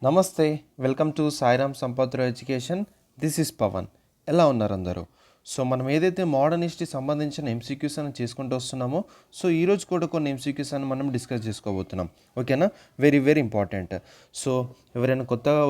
నమస్తే, welcome to Sairam Sampathrao education. This is Pavan. ఎలా ఉన్నారు అందరూ? సో మనం ఏదైతే మోడర్న్ హిస్టరీ సంబంధించిన ఎంసీక్యూస్ అని చేసుకుంటూ వస్తున్నామో, సో ఈరోజు కూడా కొన్ని ఎంసీక్యూస్ అని మనం డిస్కస్ చేసుకోబోతున్నాం. ఓకేనా? Very very important. సో ఎవరైనా కొత్తగా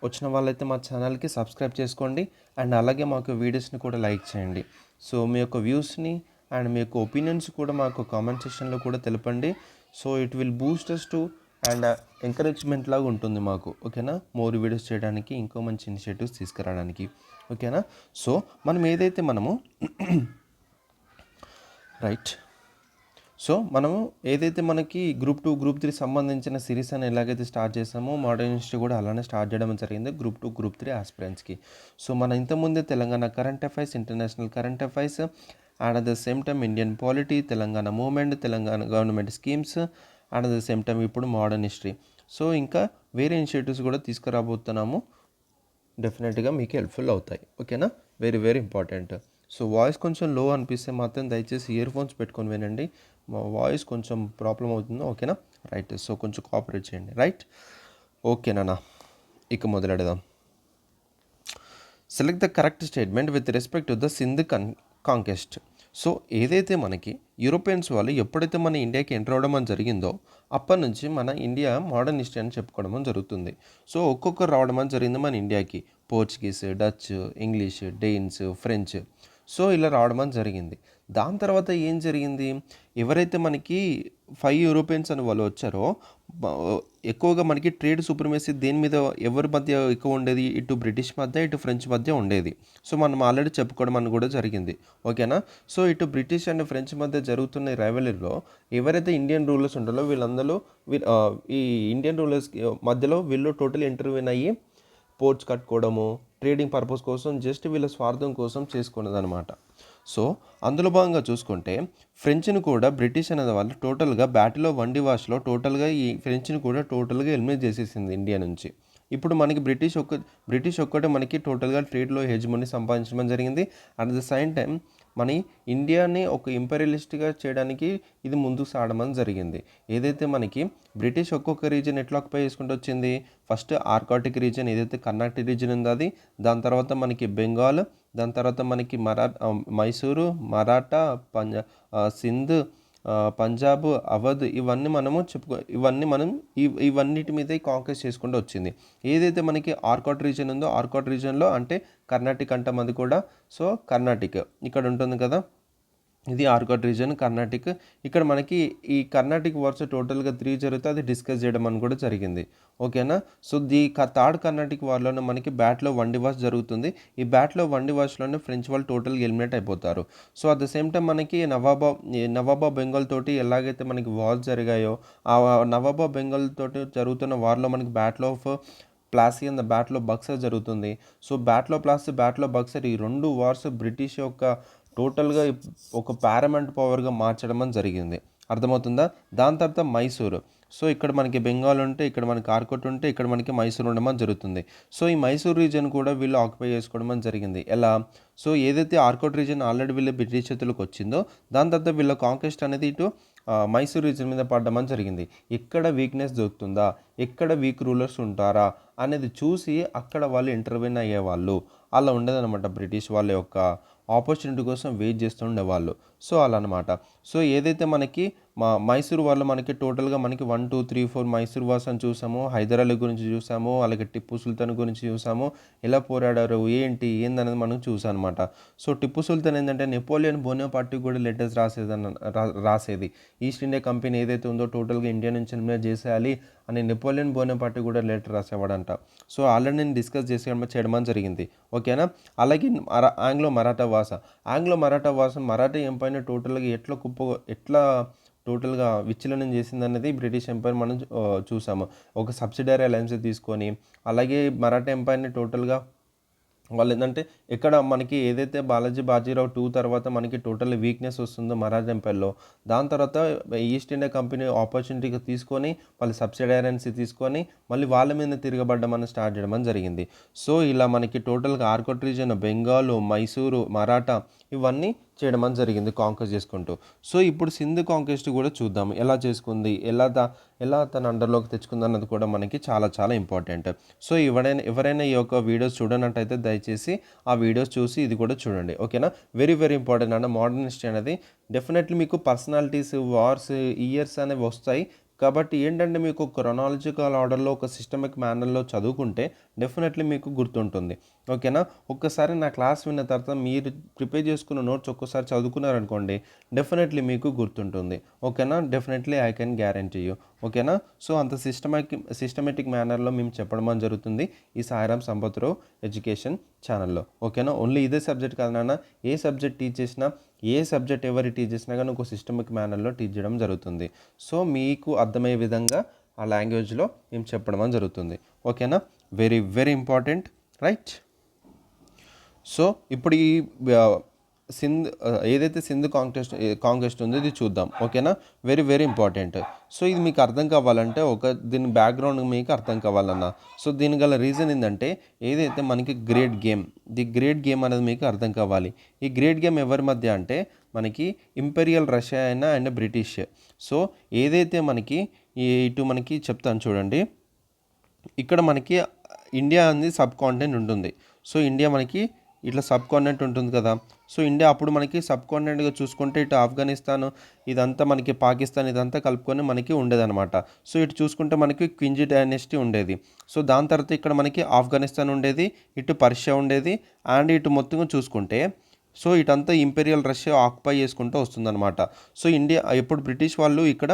వచ్చిన వాళ్ళైతే మా ఛానల్కి సబ్స్క్రైబ్ చేసుకోండి అండ్ అలాగే మాకు వీడియోస్ని కూడా లైక్ చేయండి. సో మీ యొక్క వ్యూస్ని అండ్ మీ యొక్క ఒపీనియన్స్ కూడా మాకు కామెంట్ సెక్షన్లో కూడా తెలపండి. So it will boost us to and encouragement లాగా ఉంటుంది మాకు. ఓకేనా? మోర్ వీడియోస్ చేయడానికి, ఇంకో మంచి ఇనిషియేటివ్స్ తీసుకురావడానికి. ఓకేనా? సో మనం ఏదైతే రైట్ సో మనము ఏదైతే మనకి గ్రూప్ 2 గ్రూప్ 3 సంబంధించిన సిరీస్ అని ఎలాగైతే స్టార్ట్ చేసామో, మోడర్న్ హిస్టరీ కూడా అలానే స్టార్ట్ చేయడం జరిగింది గ్రూప్ 2 గ్రూప్ 3 ఆస్పిరెంట్స్కి. సో మన ఇంతకుముందే Telangana current affairs, international current affairs and at the same time Indian polity, Telangana movement, Telangana government schemes and at the same time ఇప్పుడు మోడర్న్ హిస్టరీ. సో ఇంకా వేరే ఇనిషియేటివ్స్ కూడా తీసుకురాబోతున్నాము. డెఫినెట్గా మీకు హెల్ప్ఫుల్ అవుతాయి. ఓకేనా? Very very important. So voice కొంచెం లో అనిపిస్తే మాత్రం దయచేసి ఇయర్ ఫోన్స్ పెట్టుకొని వినండి. మా వాయిస్ కొంచెం ప్రాబ్లం అవుతుంది. ఓకేనా? రైట్. సో కొంచెం కోఆపరేట్ చేయండి. రైట్? ఓకేనా? ఇక మొదలెడదాం. Select the correct statement with respect to the Sindh conquest. So ఏదైతే మనకి యూరోపియన్స్ వాళ్ళు ఎప్పుడైతే మన ఇండియాకి ఎంటర్ అవ్వడం అని జరిగిందో, అప్పటి నుంచి మన ఇండియా మోడర్న్ హిస్టరీ అని చెప్పుకోవడం జరుగుతుంది. సో ఒక్కొక్కరు రావడం అని జరిగింది మన ఇండియాకి. Portuguese, Dutch, English, Danes, French. So ఇలా రావడం అని జరిగింది. దాని తర్వాత ఏం జరిగింది? ఎవరైతే మనకి 5 యూరోపియన్స్ అని వాళ్ళు వచ్చారో, ఎక్కువగా మనకి ట్రేడ్ సూప్రమసీ దేని మీద ఎవరి మధ్య ఎక్కువ ఉండేది? ఇటు బ్రిటిష్ మధ్య, ఇటు ఫ్రెంచ్ మధ్య ఉండేది. సో మనం ఆల్రెడీ చెప్పుకోవడం అని కూడా జరిగింది. ఓకేనా? సో ఇటు బ్రిటిష్ అండ్ ఫ్రెంచ్ మధ్య జరుగుతున్న రైవలరీలో ఎవరైతే ఇండియన్ రూలర్స్ ఉంటారో వీళ్ళందరూ ఈ ఇండియన్ రూలర్స్ మధ్యలో వీళ్ళు టోటల్ ఇంటర్వ్యూన్ అయ్యి పోర్ట్స్ కట్టుకోవడము, ట్రేడింగ్ పర్పస్ కోసం, జస్ట్ వీళ్ళ స్వార్థం కోసం చేసుకున్నదనమాట. సో అందులో భాగంగా చూసుకుంటే ఫ్రెంచ్ని కూడా బ్రిటిష్ అనేది వాళ్ళు టోటల్గా బ్యాటిల్ ఆఫ్ వండివాష్లో టోటల్గా ఈ ఫ్రెంచ్ని కూడా టోటల్గా ఎలిమినేట్ చేసేసింది ఇండియా నుంచి. ఇప్పుడు మనకి బ్రిటిష్ ఒక్కటే మనకి టోటల్గా ట్రేడ్లో హెజ్మనీ సంపాదించడం జరిగింది. అట్ ద సేమ్ టైం మన ఇండియాని ఒక ఇంపీరియలిస్ట్గా చేయడానికి ఇది ముందుకు సాగడం జరిగింది. ఏదైతే మనకి బ్రిటిష్ ఒక్కొక్క రీజన్ ఎట్లా ఆక్యుపై చేసుకుంటూ వచ్చింది? ఫస్ట్ ఆర్కాటిక్ రీజన్ ఏదైతే కర్ణాటక రీజన్ ఉందో అది, దాని తర్వాత మనకి బెంగాల్, దాని తర్వాత మనకి మైసూరు, మరాఠా, సింధ్, పంజాబ్, అవధ్, ఇవన్నీ మనం ఇవన్నిటి మీద కాంక్వెస్ట్ చేసుకుంటూ వచ్చింది. ఏదైతే మనకి ఆర్కాట్ రీజన్ ఉందో, ఆర్కాట్ రీజన్లో అంటే కర్ణాటక అంటాం అది కూడా. సో కర్ణాటక ఇక్కడ ఉంటుంది కదా, ఇది ఆర్కాట్ రీజన్ కర్ణాటక. ఇక్కడ మనకి ఈ కర్ణాటక వార్స్ టోటల్గా 3 జరిగితే అది డిస్కస్ చేయడం అని కూడా జరిగింది. ఓకేనా? సో థర్డ్ కర్ణాటక వార్లోనే మనకి బ్యాట్లో వండివాష్ జరుగుతుంది. ఈ బ్యాట్లో వండివాష్లోనే ఫ్రెంచ్ వాళ్ళు టోటల్గా ఎలిమినేట్ అయిపోతారు. So at the same time మనకి నవాబా బెంగాల్ తోటి ఎలాగైతే మనకి వార్స్ జరిగాయో, ఆ నవాబా బెంగాల్ తోటి జరుగుతున్న వార్లో మనకి battle of Plassey and the battle of Buxar జరుగుతుంది. So battle of Plassey, battle of Buxar, ఈ 2 వార్స్ బ్రిటిష్ యొక్క టోటల్గా ఒక పారమెంట్ పవర్గా మార్చడం అని జరిగింది. అర్థమవుతుందా? దాని తర్వాత మైసూరు. సో ఇక్కడ మనకి బెంగాల్ ఉంటే, ఇక్కడ మనకి ఆర్కోట్ ఉంటే, ఇక్కడ మనకి మైసూరు ఉండడం జరుగుతుంది. సో ఈ మైసూరు రీజన్ కూడా వీళ్ళు ఆక్యుపై చేసుకోవడం అని జరిగింది. ఎలా? సో ఏదైతే ఆర్కోట్ రీజన్ ఆల్రెడీ వీళ్ళు బ్రిటిష్ చేతులకు వచ్చిందో, దాని తర్వాత వీళ్ళ కాంక్వెస్ట్ అనేది ఇటు మైసూరు రీజన్ మీద పడడం అని జరిగింది. ఎక్కడ వీక్నెస్ దొరుకుతుందా, ఎక్కడ వీక్ రూలర్స్ ఉంటారా అనేది చూసి అక్కడ వాళ్ళు ఇంటర్వ్యూన్ అయ్యేవాళ్ళు. అలా ఉండదన్నమాట. బ్రిటిష్ వాళ్ళ యొక్క ఆపర్చునిటీ కోసం వెయిట్ చేస్తూ ఉండేవాళ్ళు. సో అలా అనమాట. సో ఏదైతే మనకి మైసూరు వాళ్ళు మనకి టోటల్గా మనకి 1, 2, 3, 4 మైసూరు వార్స్ అని చూసాము, హైదర్ అలీ గురించి చూసాము, అలాగే టిప్పు సుల్తాన్ గురించి చూసాము, ఎలా పోరాడారు ఏందనేది మనం చూసాం అనమాట. సో టిప్పు సుల్తాన్ ఏంటంటే నెపోలియన్ బోనాపార్ట్ కూడా లెటర్స్ రాసేది. ఈస్ట్ ఇండియా కంపెనీ ఏదైతే ఉందో టోటల్గా ఇండియా నుంచి ఎలిమినేట్ చేసేయాలి అని నెపోలియన్ బోనాపార్ట్ కూడా లెటర్ రాసేవాడంట. సో ఆల్రెడీ నేను డిస్కస్ చేయడం జరిగింది. ఓకేనా? అలాగే ఆంగ్లో మరాఠా వాస మరాఠా ఎంపైర్ని టోటల్గా ఎట్లా టోటల్గా విచ్ఛిన్నం చేసిందనేది బ్రిటిష్ ఎంపైర్ మనం చూసాము. ఒక సబ్సిడరీ అలయన్స్ తీసుకొని, అలాగే మరాఠా ఎంపైర్ని టోటల్గా వాళ్ళు ఏంటంటే ఇక్కడ మనకి ఏదైతే బాజీరావు 2 తర్వాత మనకి టోటల్ వీక్నెస్ వస్తుందో మరాఠా ఎంపైర్లో, దాని తర్వాత ఈస్ట్ ఇండియా కంపెనీ ఆపర్చునిటీగా తీసుకొని వాళ్ళు సబ్సిడరీన్స్ తీసుకొని మళ్ళీ వాళ్ళ మీద తిరగబడ్డం అని స్టార్ట్ చేయడం జరిగింది. సో ఇలా మనకి టోటల్గా ఆర్కోట్ రీజన్, బెంగాల్, మైసూరు, మరాఠా ఇవన్నీ చేయడం అని జరిగింది కాంక్వెస్ట్ చేసుకుంటూ. సో ఇప్పుడు సింధ్ కాంక్వెస్ట్ కూడా చూద్దాం ఎలా చేసుకుంది, ఎలా తన అండర్లోకి తెచ్చుకుంది అన్నది కూడా మనకి చాలా చాలా ఇంపార్టెంట్. సో ఎవరైనా ఈ యొక్క వీడియోస్ చూడనట్టయితే దయచేసి ఆ వీడియోస్ చూసి ఇది కూడా చూడండి, ఓకేనా. వెరీ వెరీ ఇంపార్టెంట్ అన్న మోడర్న్ హిస్టరీ అనేది. డెఫినెట్లీ మీకు పర్సనాలిటీస్, వార్స్, ఇయర్స్ అనేవి వస్తాయి. కాబట్టి ఏంటంటే మీకు క్రొనాలజికల్ ఆర్డర్లో ఒక సిస్టమిక్ మేనర్లో చదువుకుంటే డెఫినెట్లీ మీకు గుర్తుంటుంది, ఓకేనా. ఒక్కసారి నా క్లాస్ విన్న తర్వాత మీరు ప్రిపేర్ చేసుకున్న నోట్స్ ఒక్కసారి చదువుకున్నారనుకోండి, డెఫినెట్లీ మీకు గుర్తుంటుంది, ఓకేనా. Definitely I can guarantee you, ఓకేనా. సో అంత సిస్టమేటిక్ మేనర్లో మేము చెప్పడం అని జరుగుతుంది ఈ సాయిరామ్ సంపత్రావు ఎడ్యుకేషన్ ఛానల్లో, ఓకేనా. ఓన్లీ ఇదే సబ్జెక్ట్ కాదు నాన్న, ఏ సబ్జెక్ట్ టీచ్ చేసినా, ఏ సబ్జెక్ట్ ఎవరు టీచ్ చేసినా కానీ ఒక సిస్టమిక్ మేనర్లో టీచ్ చేయడం జరుగుతుంది. సో మీకు అర్థమయ్యే విధంగా ఆ లాంగ్వేజ్లో మేము చెప్పడం అని జరుగుతుంది, ఓకేనా. Very very important, right. So ఇప్పుడు ఈ ఏదైతే సింధ్ కాంక్వెస్ట్ ఉందో ఇది చూద్దాం, ఓకేనా. Very very important. సో ఇది మీకు అర్థం కావాలంటే దీని బ్యాక్గ్రౌండ్ మీకు అర్థం కావాలన్నా, సో దీని గల రీజన్ ఏంటంటే ఏదైతే మనకి గ్రేట్ గేమ్ అనేది మీకు అర్థం కావాలి. ఈ గ్రేట్ గేమ్ ఎవరి మధ్య అంటే మనకి imperial Russia and British. So ఏదైతే మనకి ఇటు మనకి చెప్తాను చూడండి, ఇక్కడ మనకి ఇండియా అనేది సబ్ కాంటినెంట్ ఉంటుంది. సో ఇండియా మనకి ఇట్లా సబ్ కాంటినెంట్ ఉంటుంది కదా. సో ఇండియా అప్పుడు మనకి సబ్ కాంటినెంట్గా చూసుకుంటే ఇటు ఆఫ్ఘనిస్తాన్ ఇదంతా మనకి పాకిస్తాన్ ఇదంతా కలుపుకొని మనకి ఉండేదన్నమాట. సో ఇటు చూసుకుంటే మనకి క్వింజీ డైనెస్టీ ఉండేది. సో దాని తర్వాత ఇక్కడ మనకి ఆఫ్ఘనిస్తాన్ ఉండేది, ఇటు పర్షియా ఉండేది, అండ్ ఇటు మొత్తంగా చూసుకుంటే సో ఇటంతా ఇంపీరియల్ రష్యా ఆక్యుపై చేసుకుంటూ వస్తుందన్నమాట. సో ఇండియా ఎప్పుడు బ్రిటిష్ వాళ్ళు ఇక్కడ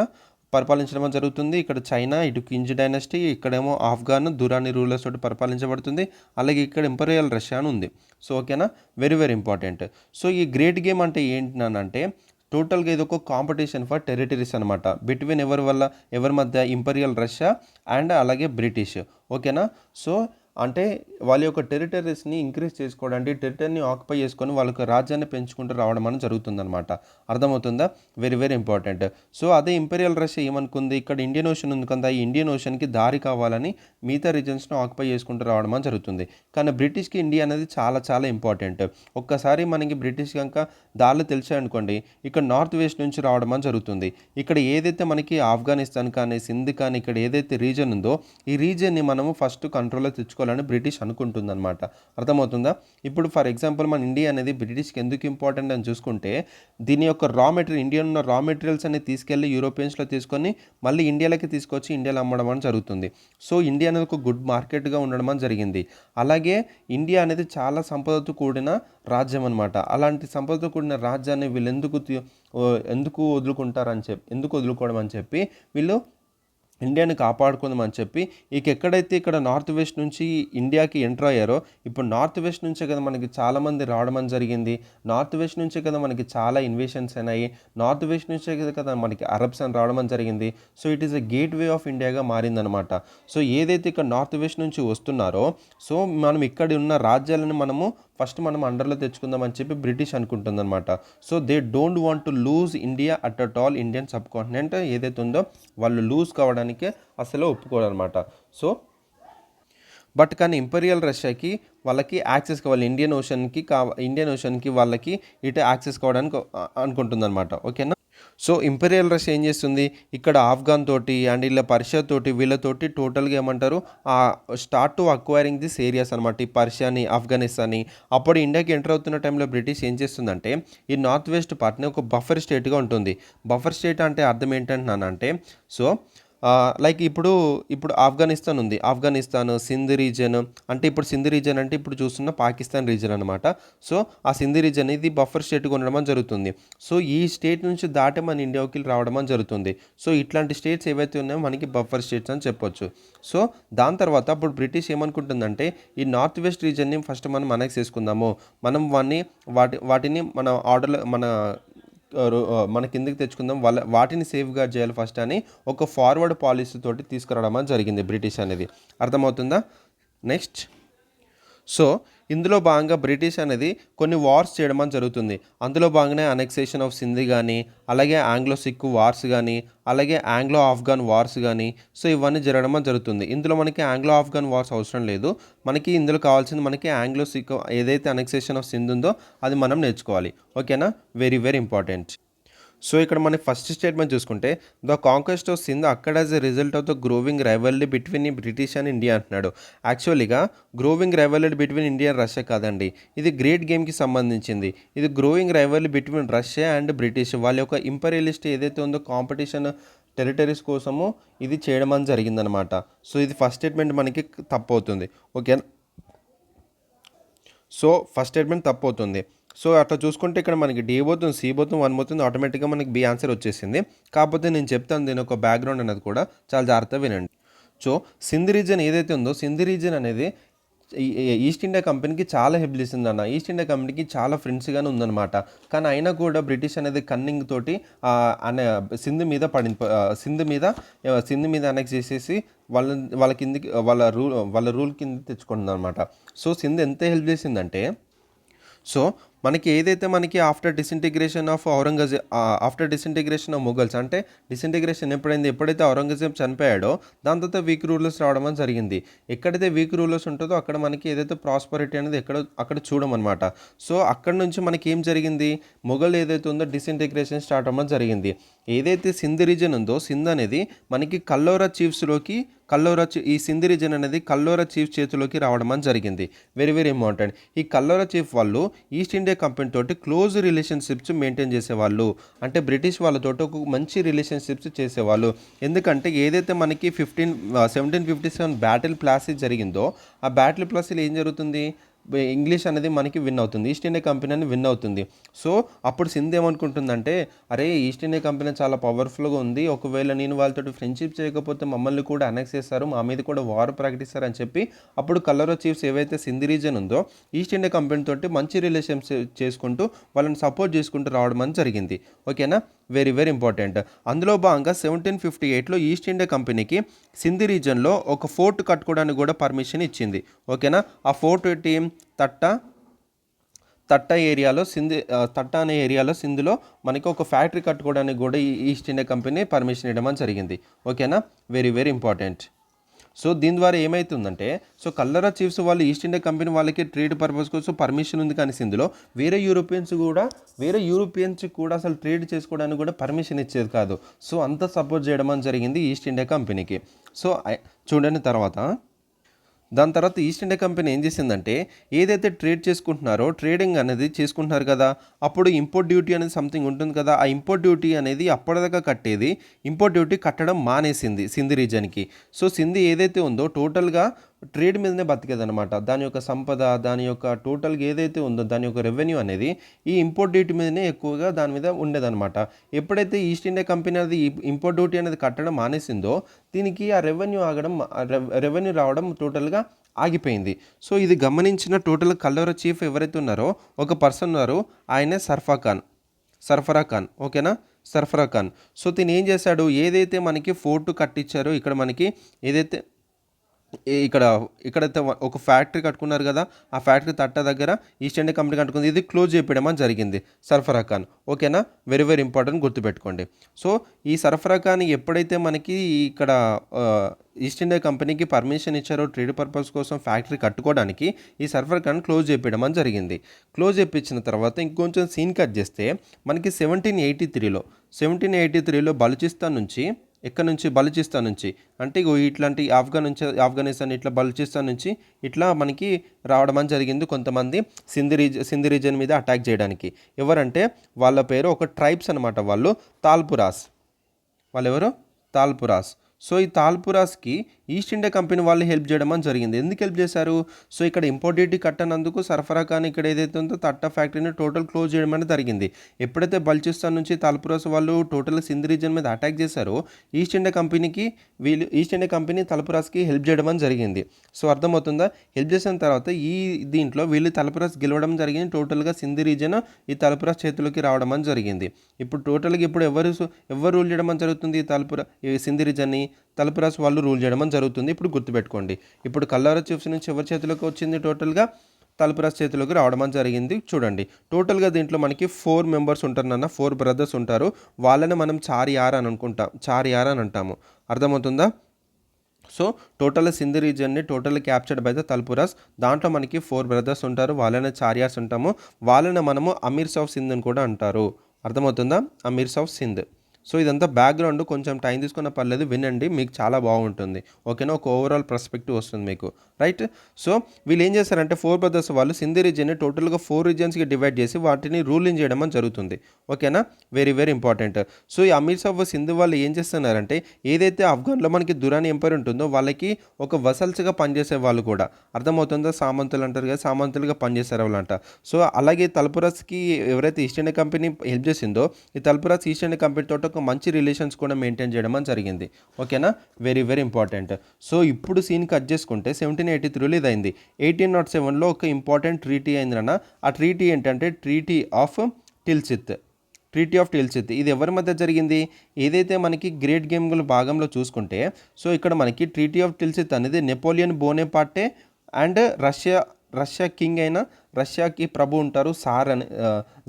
పరిపాలించడం జరుగుతుంది. ఇక్కడ చైనా, ఇటు కింజ్ డైనస్టీ, ఇక్కడేమో ఆఫ్ఘన్ దురాని రూలర్స్ తోటి పరిపాలించబడుతుంది. అలాగే ఇక్కడ ఇంపీరియల్ రష్యా అని ఉంది. సో ఓకేనా, వెరీ వెరీ ఇంపార్టెంట్. సో ఈ గ్రేట్ గేమ్ అంటే ఏంటంటే టోటల్గా ఇది ఒక కాంపిటీషన్ ఫర్ టెరిటరీస్ అనమాట. బిట్వీన్ ఎవరి మధ్య, ఇంపీరియల్ రష్యా అండ్ అలాగే బ్రిటిష్, ఓకేనా. సో అంటే వాళ్ళ యొక్క టెరిటరీస్ని ఇంక్రీజ్ చేసుకోవడానికి, టెరిటరీని ఆక్యుపై చేసుకొని వాళ్ళకి రాజ్యాన్ని పెంచుకుంటూ రావడం అనేది జరుగుతుందన్నమాట. అర్థమవుతుందా, వెరీ వెరీ ఇంపార్టెంట్. సో అదే ఇంపీరియల్ రష్యా ఏమనుకుంది, ఇక్కడ ఇండియన్ ఓషన్ ఉంది కదా, ఈ ఇండియన్ ఓషన్కి దారి కావాలని మిగతా రీజన్స్ని ఆక్యుపై చేసుకుంటూ రావడం అని జరుగుతుంది. కానీ బ్రిటిష్కి ఇండియా అనేది చాలా చాలా ఇంపార్టెంట్. ఒక్కసారి మనకి బ్రిటిష్ కనుక దారిలో తెలిసాయనుకోండి, ఇక్కడ నార్త్ వెస్ట్ నుంచి రావడం అని జరుగుతుంది. ఇక్కడ ఏదైతే మనకి ఆఫ్ఘనిస్తాన్ కానీ సింధ్ కానీ ఇక్కడ ఏదైతే రీజన్ ఉందో ఈ రీజన్ని మనము ఫస్ట్ కంట్రోల్లో తెచ్చుకోవాలి అని బ్రిటిష్ అనుకుంటుందన్నమాట. అర్థమవుతుందా. ఇప్పుడు ఫర్ ఎగ్జాంపుల్ మన ఇండియా అనేది బ్రిటిష్కి ఎందుకు ఇంపార్టెంట్ అని చూసుకుంటే దీని యొక్క ఇండియన్ ఉన్న రా మెటీరియల్స్ అన్ని తీసుకెళ్ళి యూరోపియన్స్లో తీసుకొని మళ్ళీ ఇండియాలోకి తీసుకొచ్చి ఇండియాలో అమ్మడం అని జరుగుతుంది. సో ఇండియా అనేది ఒక గుడ్ మార్కెట్గా ఉండడం అని జరిగింది. అలాగే ఇండియా అనేది చాలా సంపదతో కూడిన రాజ్యం అనమాట. అలాంటి సంపదతో కూడిన రాజ్యాన్ని వీళ్ళు ఎందుకు వదులుకోవడం అని చెప్పి వీళ్ళు ఇండియాని కాపాడుకుందామని చెప్పి ఎక్కడైతే ఇక్కడ నార్త్ వెస్ట్ నుంచి ఇండియాకి ఎంటర్ అయ్యారో, ఇప్పుడు నార్త్ వెస్ట్ నుంచే కదా మనకి చాలామంది రావడం అని జరిగింది. నార్త్ వెస్ట్ నుంచే కదా మనకి చాలా ఇన్వేషన్స్ అయినాయి. నార్త్ వెస్ట్ నుంచే కదా మనకి అరబ్స్ అని రావడం అని జరిగింది. So it is a gateway of ఇండియాగా మారిందనమాట. సో ఏదైతే ఇక్కడ నార్త్ వెస్ట్ నుంచి వస్తున్నారో సో మనం ఇక్కడ ఉన్న రాజ్యాలను మనం అండర్లో తెచ్చుకుందామని చెప్పి బ్రిటిష్ అనుకుంటుందన్నమాట. So they don't want to lose India at all. Indian subcontinent ఏదైతే ఉందో వాళ్ళు లూజ్ కావడానికి అసలు ఒప్పుకోరు అనమాట. సో బట్ కానీ ఇంపీరియల్ రష్యాకి వాళ్ళకి యాక్సెస్ కావాలి, ఇండియన్ ఓషన్కి వాళ్ళకి ఇటు యాక్సెస్ కావడానికి అనుకుంటుందన్నమాట, ఓకేనా. సో ఇంపీరియల్ రష్యా ఏం చేస్తుంది, ఇక్కడ ఆఫ్ఘన్ తోటి అండ్ ఇలా పర్షియా తోటి వీళ్ళతోటి టోటల్గా ఏమంటారు start to acquiring this areas అనమాట, ఈ పర్షియాని, ఆఫ్ఘనిస్తాన్ని. అప్పుడు ఇండియాకి ఎంటర్ అవుతున్న టైంలో బ్రిటిష్ ఏం చేస్తుందంటే ఈ నార్త్ వెస్ట్ పార్ట్ని ఒక బఫర్ స్టేట్గా ఉంటుంది. బఫర్ స్టేట్ అంటే అర్థం ఏంటంటున్నానంటే సో లైక్ ఇప్పుడు ఆఫ్ఘనిస్తాన్ ఉంది, సింధ్ రీజన్ అంటే ఇప్పుడు సింధ్ రీజన్ అంటే ఇప్పుడు చూస్తున్న పాకిస్తాన్ రీజన్ అనమాట. సో ఆ సింధ్ రీజన్ ఇది బఫర్ స్టేట్గా ఉండడం జరుగుతుంది. సో ఈ స్టేట్ నుంచి దాటే మన ఇండియాకి రావడం జరుగుతుంది. సో ఇట్లాంటి స్టేట్స్ ఏవైతే ఉన్నాయో మనకి బఫర్ స్టేట్స్ అని చెప్పొచ్చు. సో దాని తర్వాత అప్పుడు బ్రిటిష్ ఏమనుకుంటుందంటే ఈ నార్త్ వెస్ట్ రీజన్ని ఫస్ట్ మనం అనెక్స్ చేసుకుందాము, మనం వాటిని మన ఆర్డర్లో మన కిందకి తెచ్చుకుందాం, వాటిని సేఫ్ గార్డ్ చేయాలి ఫస్ట్ అని ఒక ఫార్వర్డ్ పాలసీ తోటి తీసుకురావడం జరిగింది బ్రిటిష్ అనేది. అర్థమవుతుందా. నెక్స్ట్ సో ఇందులో భాగంగా బ్రిటిష్ అనేది కొన్ని వార్స్ చేయడం అని జరుగుతుంది. అందులో భాగంగానే అనెక్సేషన్ ఆఫ్ సింధ్ కానీ, అలాగే ఆంగ్లో సిక్ వార్స్ కానీ, అలాగే ఆంగ్లో ఆఫ్ఘన్ వార్స్ కానీ, సో ఇవన్నీ జరగడం అని జరుగుతుంది. ఇందులో మనకి ఆంగ్లో ఆఫ్ఘన్ వార్స్ అవసరం లేదు. మనకి ఇందులో కావాల్సింది మనకి ఆంగ్లో సిక్ ఏదైతే అనెక్సేషన్ ఆఫ్ సింధ్ ఉందో అది మనం నేర్చుకోవాలి. ఓకేనా, వెరీ వెరీ ఇంపార్టెంట్. సో ఇక్కడ మన ఫస్ట్ స్టేట్మెంట్ చూసుకుంటే, ద కాంక్వెస్ట్ ఆఫ్ సింధ్ అక్కడ as a result of the growing rivalry between British and India అంటున్నాడు. యాక్చువల్లీగా growing rivalry between India and Russia కాదండి, ఇది గ్రేట్ గేమ్కి సంబంధించింది. ఇది growing rivalry between Russia and British వాళ్ళ యొక్క ఇంపీరియలిస్ట్ ఏదైతే ఉందో కాంపిటీషన్ టెరిటరీస్ కోసము ఇది చేయడం అని జరిగిందనమాట. సో ఇది ఫస్ట్ స్టేట్మెంట్ మనకి తప్పు అవుతుంది. ఓకే, సో ఫస్ట్ స్టేట్మెంట్ తప్పు అవుతుంది. సో అట్లా చూసుకుంటే ఇక్కడ మనకి డి పోతుంది, సి పోతుంది, 1 పోతుంది, ఆటోమేటిక్గా మనకి బి ఆన్సర్ వచ్చేసింది. కాకపోతే నేను చెప్తాను దీని ఒక బ్యాక్గ్రౌండ్ అనేది కూడా చాలా జాగ్రత్తగా వినండి. సో సింధ్ రీజన్ ఏదైతే ఉందో, సింధ్ రీజన్ అనేది ఈస్ట్ ఇండియా కంపెనీకి చాలా హెల్ప్ చేసింది అన్న. ఈస్ట్ ఇండియా కంపెనీకి చాలా ఫ్రెండ్స్గానే ఉందన్నమాట. కానీ అయినా కూడా బ్రిటిష్ అనేది కన్నింగ్ తోటి అనే సింధ్ మీద అనెక్స్ చేసేసి వాళ్ళ కిందికి వాళ్ళ రూల్ కింద తెచ్చుకుంటుంది అనమాట. సో సింధ్ ఎంత హెల్ప్ చేసిందంటే, సో మనకి ఏదైతే మనకి ఆఫ్టర్ డిసింటిగ్రేషన్ ఆఫ్ మొఘల్స్, అంటే డిసింటిగ్రేషన్ ఎప్పుడైతే ఔరంగజేబ్ చనిపోయాడో దాని తర్వాత వీక్ రూలర్స్ రావడం అని జరిగింది. ఎక్కడైతే వీక్ రూలర్స్ ఉంటుందో అక్కడ మనకి ఏదైతే ప్రాస్పరిటీ అనేది అక్కడ చూడమన్నమాట. సో అక్కడ నుంచి మనకి ఏం జరిగింది, మొఘల్ ఏదైతే ఉందో డిసింటిగ్రేషన్ స్టార్ట్ అవ్వడం జరిగింది. ఏదైతే సింధ్ రీజన్ ఉందో, సింధ్ అనేది మనకి ఈ సింధ్ రీజన్ అనేది కల్లోరా చీఫ్ చేతిలోకి రావడం అని జరిగింది. Very very important. ఈ కల్లోరా చీఫ్ వాళ్ళు ఈస్ట్ ఇండియా కంపెనీ తోటి క్లోజ్ రిలేషన్షిప్స్ మెయింటైన్ చేసేవాళ్ళు. అంటే బ్రిటిష్ వాళ్ళతో ఒక మంచి రిలేషన్షిప్స్ చేసేవాళ్ళు. ఎందుకంటే ఏదైతే మనకి 1757 బ్యాటిల్ ప్లాసీ జరిగిందో, ఆ బ్యాటిల్ ప్లాసీలో ఏం జరుగుతుంది, ఇంగ్లీష్ అనేది మనకి విన్ అవుతుంది, ఈస్ట్ ఇండియా కంపెనీ అని విన్ అవుతుంది. సో అప్పుడు సింధ్ ఏమనుకుంటుందంటే, అరే ఈస్ట్ ఇండియా కంపెనీ చాలా పవర్ఫుల్గా ఉంది, ఒకవేళ నేను వాళ్ళతో ఫ్రెండ్షిప్ చేయకపోతే మమ్మల్ని కూడా అనెక్స్ చేస్తారు, మా మీద కూడా వార్ ప్రకటిస్తారు అని చెప్పి అప్పుడు కల్లోరా చీఫ్స్ ఏవైతే సింధ్ రీజన్ ఉందో ఈస్ట్ ఇండియా కంపెనీ తోటి మంచి రిలేషన్స్ చేసుకుంటూ వాళ్ళని సపోర్ట్ చేసుకుంటూ రావడం అని జరిగింది. ఓకేనా, వెరీ వెరీ ఇంపార్టెంట్. అందులో భాగంగా 1758లో ఈస్ట్ ఇండియా కంపెనీకి సింధ్ రీజన్లో ఒక ఫోర్ట్ కట్టుకోవడానికి కూడా పర్మిషన్ ఇచ్చింది. ఓకేనా, ఆ ఫోర్ట్ టీం తట్ట అనే ఏరియాలో సింధులో మనకి ఒక ఫ్యాక్టరీ కట్టుకోవడానికి కూడా ఈ ఈస్ట్ ఇండియా కంపెనీ పర్మిషన్ ఇవ్వడం జరిగింది. ఓకేనా, వెరీ వెరీ ఇంపార్టెంట్. సో దీని ద్వారా ఏమవుతుందంటే, సో కల్లోరా చీఫ్స్ వాళ్ళు ఈస్ట్ ఇండియా కంపెనీ వాళ్ళకి ట్రేడ్ పర్పస్ కోసం పర్మిషన్ ఉంది, కానీ సింధులో వేరే యూరోపియన్స్ కూడా అసలు ట్రేడ్ చేసుకోవడానికి కూడా పర్మిషన్ ఇచ్చేది కాదు. సో అంత సపోర్ట్ చేయడం అని జరిగింది ఈస్ట్ ఇండియా కంపెనీకి. సో చూడండి, దాని తర్వాత ఈస్ట్ ఇండియా కంపెనీ ఏం చేసిందంటే, ఏదైతే ట్రేడింగ్ అనేది చేసుకుంటున్నారు కదా, అప్పుడు ఇంపోర్ట్ డ్యూటీ అనేది సంథింగ్ ఉంటుంది కదా, ఆ ఇంపోర్ట్ డ్యూటీ అనేది అప్పటిదాకా కట్టేది ఇంపోర్ట్ డ్యూటీ కట్టడం మానేసింది సింధ్ రీజన్కి. సో సింధ్ ఏదైతే ఉందో టోటల్గా ట్రేడ్ మీదనే బతికేదనమాట. దాని యొక్క సంపద, దాని యొక్క టోటల్గా ఏదైతే ఉందో దాని యొక్క రెవెన్యూ అనేది ఈ ఇంపోర్ట్ డ్యూటీ మీదనే ఎక్కువగా దాని మీద ఉండేదన్నమాట. ఎప్పుడైతే ఈస్ట్ ఇండియా కంపెనీ అనేది ఇంపోర్ట్ డ్యూటీ అనేది కట్టడం మానేసిందో, దీనికి ఆ రెవెన్యూ రావడం టోటల్గా ఆగిపోయింది. సో ఇది గమనించిన టోటల్ కల్లోరా చీఫ్ ఎవరైతే ఉన్నారో ఒక పర్సన్ ఉన్నారు, ఆయనే సర్ఫరా ఖాన్. ఓకేనా, సర్ఫరా ఖాన్. సో దీన్ని ఏం చేశాడు, ఏదైతే మనకి ఫోర్ట్ కట్టించారో ఇక్కడ మనకి ఏదైతే ఇక్కడైతే ఒక ఫ్యాక్టరీ కట్టుకున్నారు కదా, ఆ ఫ్యాక్టరీ తట్ట దగ్గర ఈస్ట్ ఇండియా కంపెనీ కట్టుకుంది, ఇది క్లోజ్ చేయడం జరిగింది సర్ఫరా ఖాన్. ఓకేనా, వెరీ వెరీ ఇంపార్టెంట్, గుర్తుపెట్టుకోండి. సో ఈ సర్ఫరా ఖాన్ ఎప్పుడైతే మనకి ఇక్కడ ఈస్ట్ ఇండియా కంపెనీకి పర్మిషన్ ఇచ్చారో ట్రేడ్ పర్పస్ కోసం ఫ్యాక్టరీ కట్టుకోవడానికి, ఈ సర్ఫరా ఖాన్ క్లోజ్ చేయడం జరిగింది. క్లోజ్ చేయించిన తర్వాత ఇంకొంచెం సీన్ కట్ చేస్తే మనకి 1783లో బలూచిస్తాన్ నుంచి అంటే ఇట్లాంటి ఆఫ్ఘనిస్తాన్ ఇట్లా బలూచిస్తాన్ నుంచి ఇట్లా మనకి రావడం అని జరిగింది కొంతమంది సింధ్ రీజన్ మీద అటాక్ చేయడానికి. ఎవరంటే వాళ్ళ పేరు ఒక ట్రైబ్స్ అనమాట, వాళ్ళు తాల్పురాస్. సో ఈ తాల్పురాస్కి ఈస్ట్ ఇండియా కంపెనీ వాళ్ళు హెల్ప్ చేయడం అని జరిగింది. ఎందుకు హెల్ప్ చేశారు, సో ఇక్కడ ఇంపోర్ట్ డ్యూటీ కట్టనందుకు సరఫరా ఖాన్ ఇక్కడ ఏదైతే ఉందో తట్ట ఫ్యాక్టరీని టోటల్ క్లోజ్ చేయడం అనేది జరిగింది. ఎప్పుడైతే బల్చిస్తాన్ నుంచి తాల్పురాస్ వాళ్ళు టోటల్ సింధ్ రీజన్ మీద అటాక్ చేశారో ఈస్ట్ ఇండియా కంపెనీ తాల్పురాస్కి హెల్ప్ చేయడం అని జరిగింది. సో అర్థమవుతుందా, హెల్ప్ చేసిన తర్వాత దీంట్లో వీళ్ళు తాల్పురాస్ గెలవడం జరిగింది. టోటల్గా సింధ్ రీజన్ ఈ తాల్పురాస్ చేతిలోకి రావడం అని జరిగింది. ఇప్పుడు టోటల్గా ఎవరు రూల్ చేయడం అని జరుగుతుంది, ఈ సింధ్ రీజన్ని తలుపురాస్ వాళ్ళు రూల్ చేయడం జరుగుతుంది. ఇప్పుడు గుర్తుపెట్టుకోండి. ఇప్పుడు కల్లారా చీఫ్స్ నుంచి ఎవరి చేతిలోకి వచ్చింది? టోటల్గా తలుపురాస్ చేతిలోకి రావడం జరిగింది. చూడండి, టోటల్గా దీంట్లో మనకి 4 మెంబర్స్ ఉంటారు నాన్న, 4 బ్రదర్స్ ఉంటారు. వాళ్ళని మనం చారియార్ అని చారియార్ అని అంటాము. అర్థమవుతుందా? సో టోటల్ సింధ్ రీజియన్ని total captured by the Talpuras. దాంట్లో మనకి 4 బ్రదర్స్ ఉంటారు, వాళ్ళని చారియార్స్ ఉంటాము. వాళ్ళని మనము అమీర్స్ ఆఫ్ సింధ్ అని కూడా అంటారు. అర్థమవుతుందా? అమీర్స్ ఆఫ్ సింధ్. సో ఇదంతా బ్యాక్గ్రౌండ్, కొంచెం టైం తీసుకున్న పర్లేదు, వినండి, మీకు చాలా బాగుంటుంది. ఓకేనా? ఒక ఓవరాల్ పర్స్పెక్టివ్ వస్తుంది మీకు, రైట్? సో వీళ్ళు ఏం చేస్తారంటే 4 బ్రదర్స్ వాళ్ళు సింధ్ రీజియన్ని టోటల్గా 4 రీజియన్స్కి డివైడ్ చేసి వాటిని రూలింగ్ చేయడం అని జరుగుతుంది. ఓకేనా? Very very important. సో ఈ అమీర్స్ ఆఫ్ సింధ్ వాళ్ళు ఏం చేస్తున్నారంటే ఏదైతే ఆఫ్ఘన్లో మనకి దురాని ఎంపైర్ ఉంటుందో వాళ్ళకి ఒక వసల్స్గా పనిచేసే వాళ్ళు కూడా. అర్థమవుతుందో? సామంతులు అంటారు కదా, సామంతులుగా పనిచేసే వాళ్ళంట. సో అలాగే తల్పురాస్కి ఎవరైతే ఈస్ట్ ఇండియా కంపెనీ హెల్ప్ చేసిందో ఈ తల్పురాస్ ఈస్ట్ ఇండియా కంపెనీ తోటి ఒక మంచి రిలేషన్స్ కూడా మెయింటైన్ చేయడం అని జరిగింది. ఓకేనా? Very very important. సో ఇప్పుడు సీన్ కట్ చేసుకుంటే 1783లో ఇది అయింది. 1807లో ఒక ఇంపార్టెంట్ ట్రీటీ అయింది అన్న. ఆ ట్రీటీ ఏంటంటే ట్రీటీ ఆఫ్ టిల్సిత్. ట్రీటీ ఆఫ్ టిల్సిత్ ఇది ఎవరి మధ్య జరిగింది? ఏదైతే మనకి గ్రేట్ గేమ్ల భాగంలో చూసుకుంటే, సో ఇక్కడ మనకి ట్రీటీ ఆఫ్ టిల్సిత్ అనేది నెపోలియన్ బోనేపార్టే అండ్ రష్యా కింగ్ అయిన, రష్యాకి ప్రభు ఉంటారు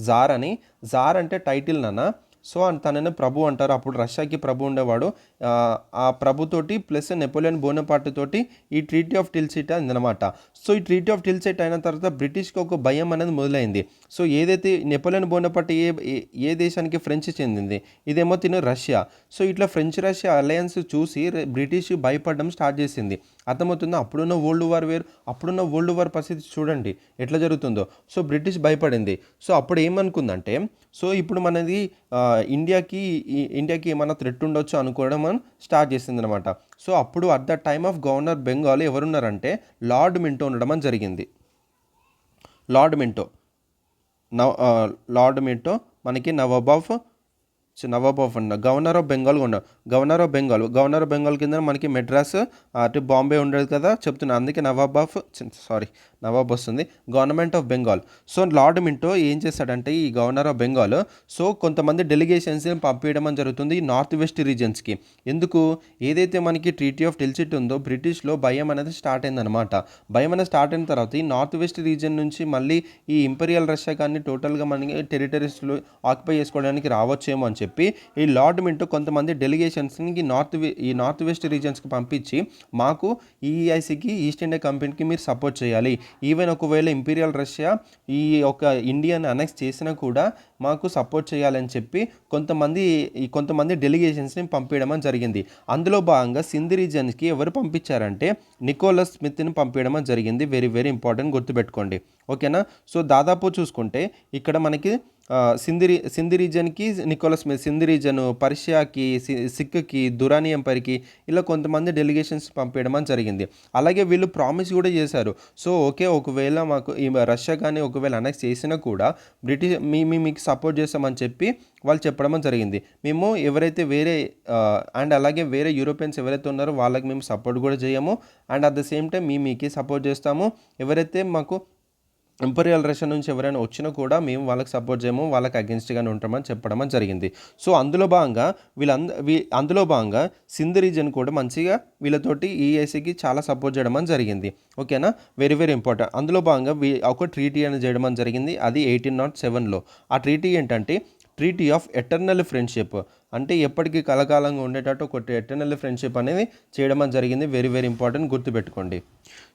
జార్ అని. జార్ అంటే టైటిల్ నాన్న. సో తనని ప్రభు అంటారు. అప్పుడు రష్యాకి ప్రభు ఉండేవాడు. ఆ ప్రభుతోటి ప్లస్ నెపోలియన్ బోనపార్ట్ తోటి ఈ ట్రీటీ ఆఫ్ టిల్సిట్ అయిందనమాట. సో ఈ ట్రీటీ ఆఫ్ టిల్సిట్ అయిన తర్వాత బ్రిటిష్కి ఒక భయం అనేది మొదలైంది. సో ఏదైతే నెపోలియన్ బోనపార్ట్ ఏ దేశానికి? ఫ్రెంచ్ చెందింది, ఇదేమో తిను రష్యా. సో ఇట్లా ఫ్రెంచ్ రష్యా అలయన్స్ చూసి బ్రిటిష్ భయపడడం స్టార్ట్ చేసింది. అర్థమవుతుందో? అప్పుడున్న వరల్డ్ వార్ వేరు, అప్పుడున్న వరల్డ్ వార్ పరిస్థితి చూడండి ఎట్లా జరుగుతుందో. సో బ్రిటిష్ భయపడింది. సో అప్పుడు ఏమనుకుందంటే, సో ఇప్పుడు మనది ఇండియాకి ఏమైనా థ్రెట్ ఉండొచ్చు అనుకోవడం స్టార్ట్ చేసింది అనమాట. సో అప్పుడు at the time of governor Bengal ఎవరున్నారంటే లార్డ్ మింటో ఉండడం అని జరిగింది. లార్డ్ మింటో మనకి nawab of governor of Bengal ఉన్నారు. గవర్నర్ ఆఫ్ బెంగాల్ కింద మనకి మెడ్రాస్ అటు బాంబే ఉండేది కదా, చెప్తున్నా. అందుకే నవాబ్ వస్తుంది, government of Bengal. So lord Minto ఏం చేశాడంటే ఈ గవర్నర్ ఆఫ్ బెంగాల్ సో కొంతమంది డెలిగేషన్స్ని పంపించడం జరుగుతుంది ఈ నార్త్ వెస్ట్ రీజన్స్కి. ఎందుకు? ఏదైతే మనకి ట్రీటీ ఆఫ్ టిల్సిట్ ఉందో బ్రిటిష్లో భయం అనేది స్టార్ట్ అయిందనమాట. భయం అనేది స్టార్ట్ అయిన తర్వాత ఈ నార్త్ వెస్ట్ రీజన్ నుంచి మళ్ళీ ఈ ఇంపీరియల్ రష్యా కానీ టోటల్గా మనకి టెరిటరీస్లో ఆక్యుపై చేసుకోవడానికి రావచ్చేమో అని చెప్పి ఈ లార్డ్ మింటో కొంతమంది డెలిగేషన్స్ని ఈ నార్త్ వెస్ట్ రీజన్స్కి పంపించి మాకు ఈఈఐసికి ఈస్ట్ ఇండియా కంపెనీకి మీరు సపోర్ట్ చేయాలి. ఈవెన్ ఒకవేళ ఇంపీరియల్ రష్యా ఈ ఒక ఇండియాని అనెక్స్ చేసినా కూడా మాకు సపోర్ట్ చేయాలని చెప్పి కొంతమంది డెలిగేషన్స్ని పంపించడం జరిగింది. అందులో భాగంగా సింధ్ రీజన్స్కి ఎవరు పంపించారంటే నికోలస్ స్మిత్ని పంపించడం జరిగింది. వెరీ వెరీ ఇంపార్టెంట్, గుర్తుపెట్టుకోండి. ఓకేనా? సో దాదాపు చూసుకుంటే ఇక్కడ మనకి సింధ్ రీజన్కి నికోలస్ స్మిత్, సింధ్ రీజన్ పర్షియాకి, సిక్కి, దురాని ఎంపైర్కి ఇలా కొంతమంది డెలిగేషన్స్ పంపించడం జరిగింది. అలాగే వీళ్ళు ప్రామిస్ కూడా చేశారు. సో ఒకవేళ మాకు ఈ రష్యా కానీ ఒకవేళ అనెక్స్ చేసినా కూడా బ్రిటిష్ మీకు సపోర్ట్ చేస్తామని చెప్పి వాళ్ళు చెప్పడం జరిగింది. మేము ఎవరైతే అండ్ అలాగే వేరే యూరోపియన్స్ ఎవరైతే ఉన్నారో వాళ్ళకి మేము సపోర్ట్ కూడా చేయము. And at the same time మీకే సపోర్ట్ చేస్తాము. ఎవరైతే మాకు ఇంపీరియల్ రష్యా నుంచి ఎవరైనా వచ్చినా కూడా మేము వాళ్ళకి సపోర్ట్ చేయము, వాళ్ళకి అగెన్స్ట్గానే ఉంటామని చెప్పడం జరిగింది. సో అందులో భాగంగా సింధ్ రీజన్ కూడా మంచిగా వీళ్ళతోటి ఈఐసికి చాలా సపోర్ట్ చేయడం జరిగింది. ఓకేనా? Very very important. అందులో భాగంగా ఒక ట్రీటీ అనేది చేయడం జరిగింది. అది 1807లో. ఆ ట్రీటీ ఏంటంటే ట్రీటీ ఆఫ్ ఎటర్నల్ ఫ్రెండ్షిప్, అంటే ఎప్పటికీ కలకాలంగా ఉండేటట్టు ఒక ఎటర్నల్ ఫ్రెండ్షిప్ అనేది చేయడం జరిగింది. వెరీ వెరీ ఇంపార్టెంట్, గుర్తుపెట్టుకోండి.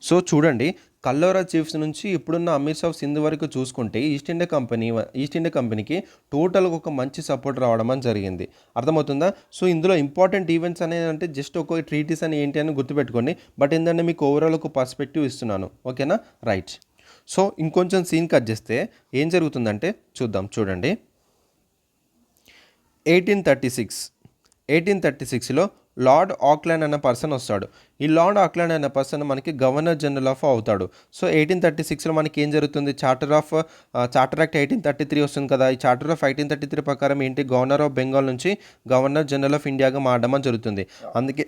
సో చూడండి, కల్లోరా చీఫ్స్ నుంచి ఇప్పుడున్న అమీర్స్ ఆఫ్ సింధ్ వరకు చూసుకుంటే ఈస్ట్ ఇండియా కంపెనీకి టోటల్గా ఒక మంచి సపోర్ట్ రావడం జరిగింది. అర్థమవుతుందా? సో ఇందులో ఇంపార్టెంట్ ఈవెంట్స్ అనేది అంటే జస్ట్ ఒక ట్రీటీస్ అని ఏంటి అని గుర్తుపెట్టుకోండి. బట్ ఏంటంటే మీకు ఓవరాల్ ఒక పర్స్పెక్టివ్ ఇస్తున్నాను. ఓకేనా? రైట్. సో ఇంకొంచెం సీన్ కట్ చేస్తే ఏం జరుగుతుందంటే చూడండి. 1836లో లార్డ్ ఆక్లాండ్ అనే పర్సన్ వస్తాడు. ఈ లార్డ్ ఆక్లాండ్ అనే పర్సన్ మనకి గవర్నర్ జనరల్ ఆఫ్ అవుతాడు. సో 1836లో మనకి ఏం జరుగుతుంది? చార్టర్ యాక్ట్ 1833 వస్తుంది కదా. ఈ చార్టర్ ఆఫ్ 1833 ప్రకారం ఏంటి? గవర్నర్ ఆఫ్ బెంగాల్ నుంచి గవర్నర్ జనరల్ ఆఫ్ ఇండియాగా మారడం జరుగుతుంది. అందుకే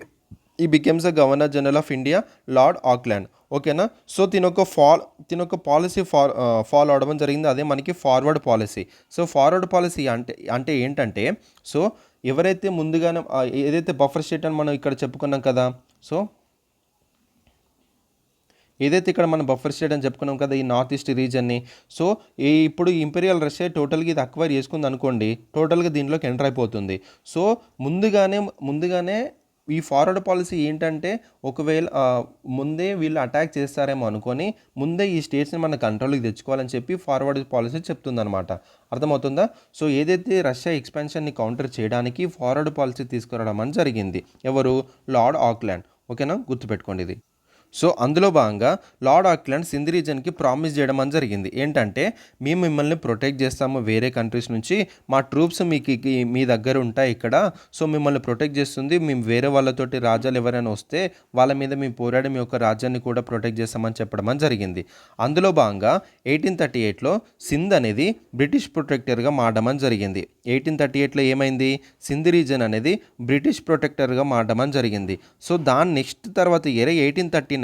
ఈ becomes the governor general of India Lord Auckland. ఓకేనా? సో తినొక పాలసీ ఫాలో అవడం జరిగింది. అదే మనకి forward policy. So forward policy అంటే ఏంటంటే, సో ఎవరైతే ముందుగానే ఏదైతే బఫర్ స్టేట్ అని మనం ఇక్కడ చెప్పుకున్నాం కదా, సో ఏదైతే ఇక్కడ మనం బఫర్ స్టేట్ అని చెప్పుకున్నాం కదా ఈ నార్త్ ఈస్ట్ రీజన్ని. సో ఇప్పుడు ఇంపీరియల్ రష్యా టోటల్గా ఇది అక్వైర్ చేసుకుంది అనుకోండి, టోటల్గా దీనిలోకి ఎంటర్ అయిపోతుంది. సో ముందుగానే ఈ ఫార్వర్డ్ పాలసీ ఏంటంటే, ఒకవేళ ముందే వీళ్ళు అటాక్ చేస్తారేమో అనుకొని ముందే ఈ స్టేట్స్ని మన కంట్రోల్కి తెచ్చుకోవాలని చెప్పి ఫార్వర్డ్ పాలసీ చెప్తుందన్నమాట. అర్థమవుతుందా? సో ఏదైతే రష్యా ఎక్స్పాన్షన్ని కౌంటర్ చేయడానికి ఫార్వర్డ్ పాలసీ తీసుకురావడం అని జరిగింది. ఎవరు? Lord Auckland. ఓకేనా, గుర్తుపెట్టుకోండి ఇది. సో అందులో భాగంగా లార్డ్ ఆక్లాండ్ సింధ్ రీజన్కి ప్రామిస్ చేయడం అని జరిగింది. ఏంటంటే, మేము మిమ్మల్ని ప్రొటెక్ట్ చేస్తాము వేరే కంట్రీస్ నుంచి, మా ట్రూప్స్ మీ దగ్గర ఉంటాయి ఇక్కడ, సో మిమ్మల్ని ప్రొటెక్ట్ చేస్తుంది. మేము వేరే వాళ్ళతోటి రాజ్యాలు ఎవరైనా వస్తే వాళ్ళ మీద మేము పోరాడి మీ యొక్క రాజ్యాన్ని కూడా ప్రొటెక్ట్ చేస్తామని చెప్పడం అని జరిగింది. అందులో భాగంగా 1838లో సింధ్ అనేది బ్రిటిష్ ప్రొటెక్టర్గా మారడం అని జరిగింది. 1838లో ఏమైంది? సింధ్ రీజన్ అనేది బ్రిటిష్ ప్రొటెక్టర్గా మారడం అని జరిగింది. సో దాని నెక్స్ట్ తర్వాత ఇయర్ 1839లో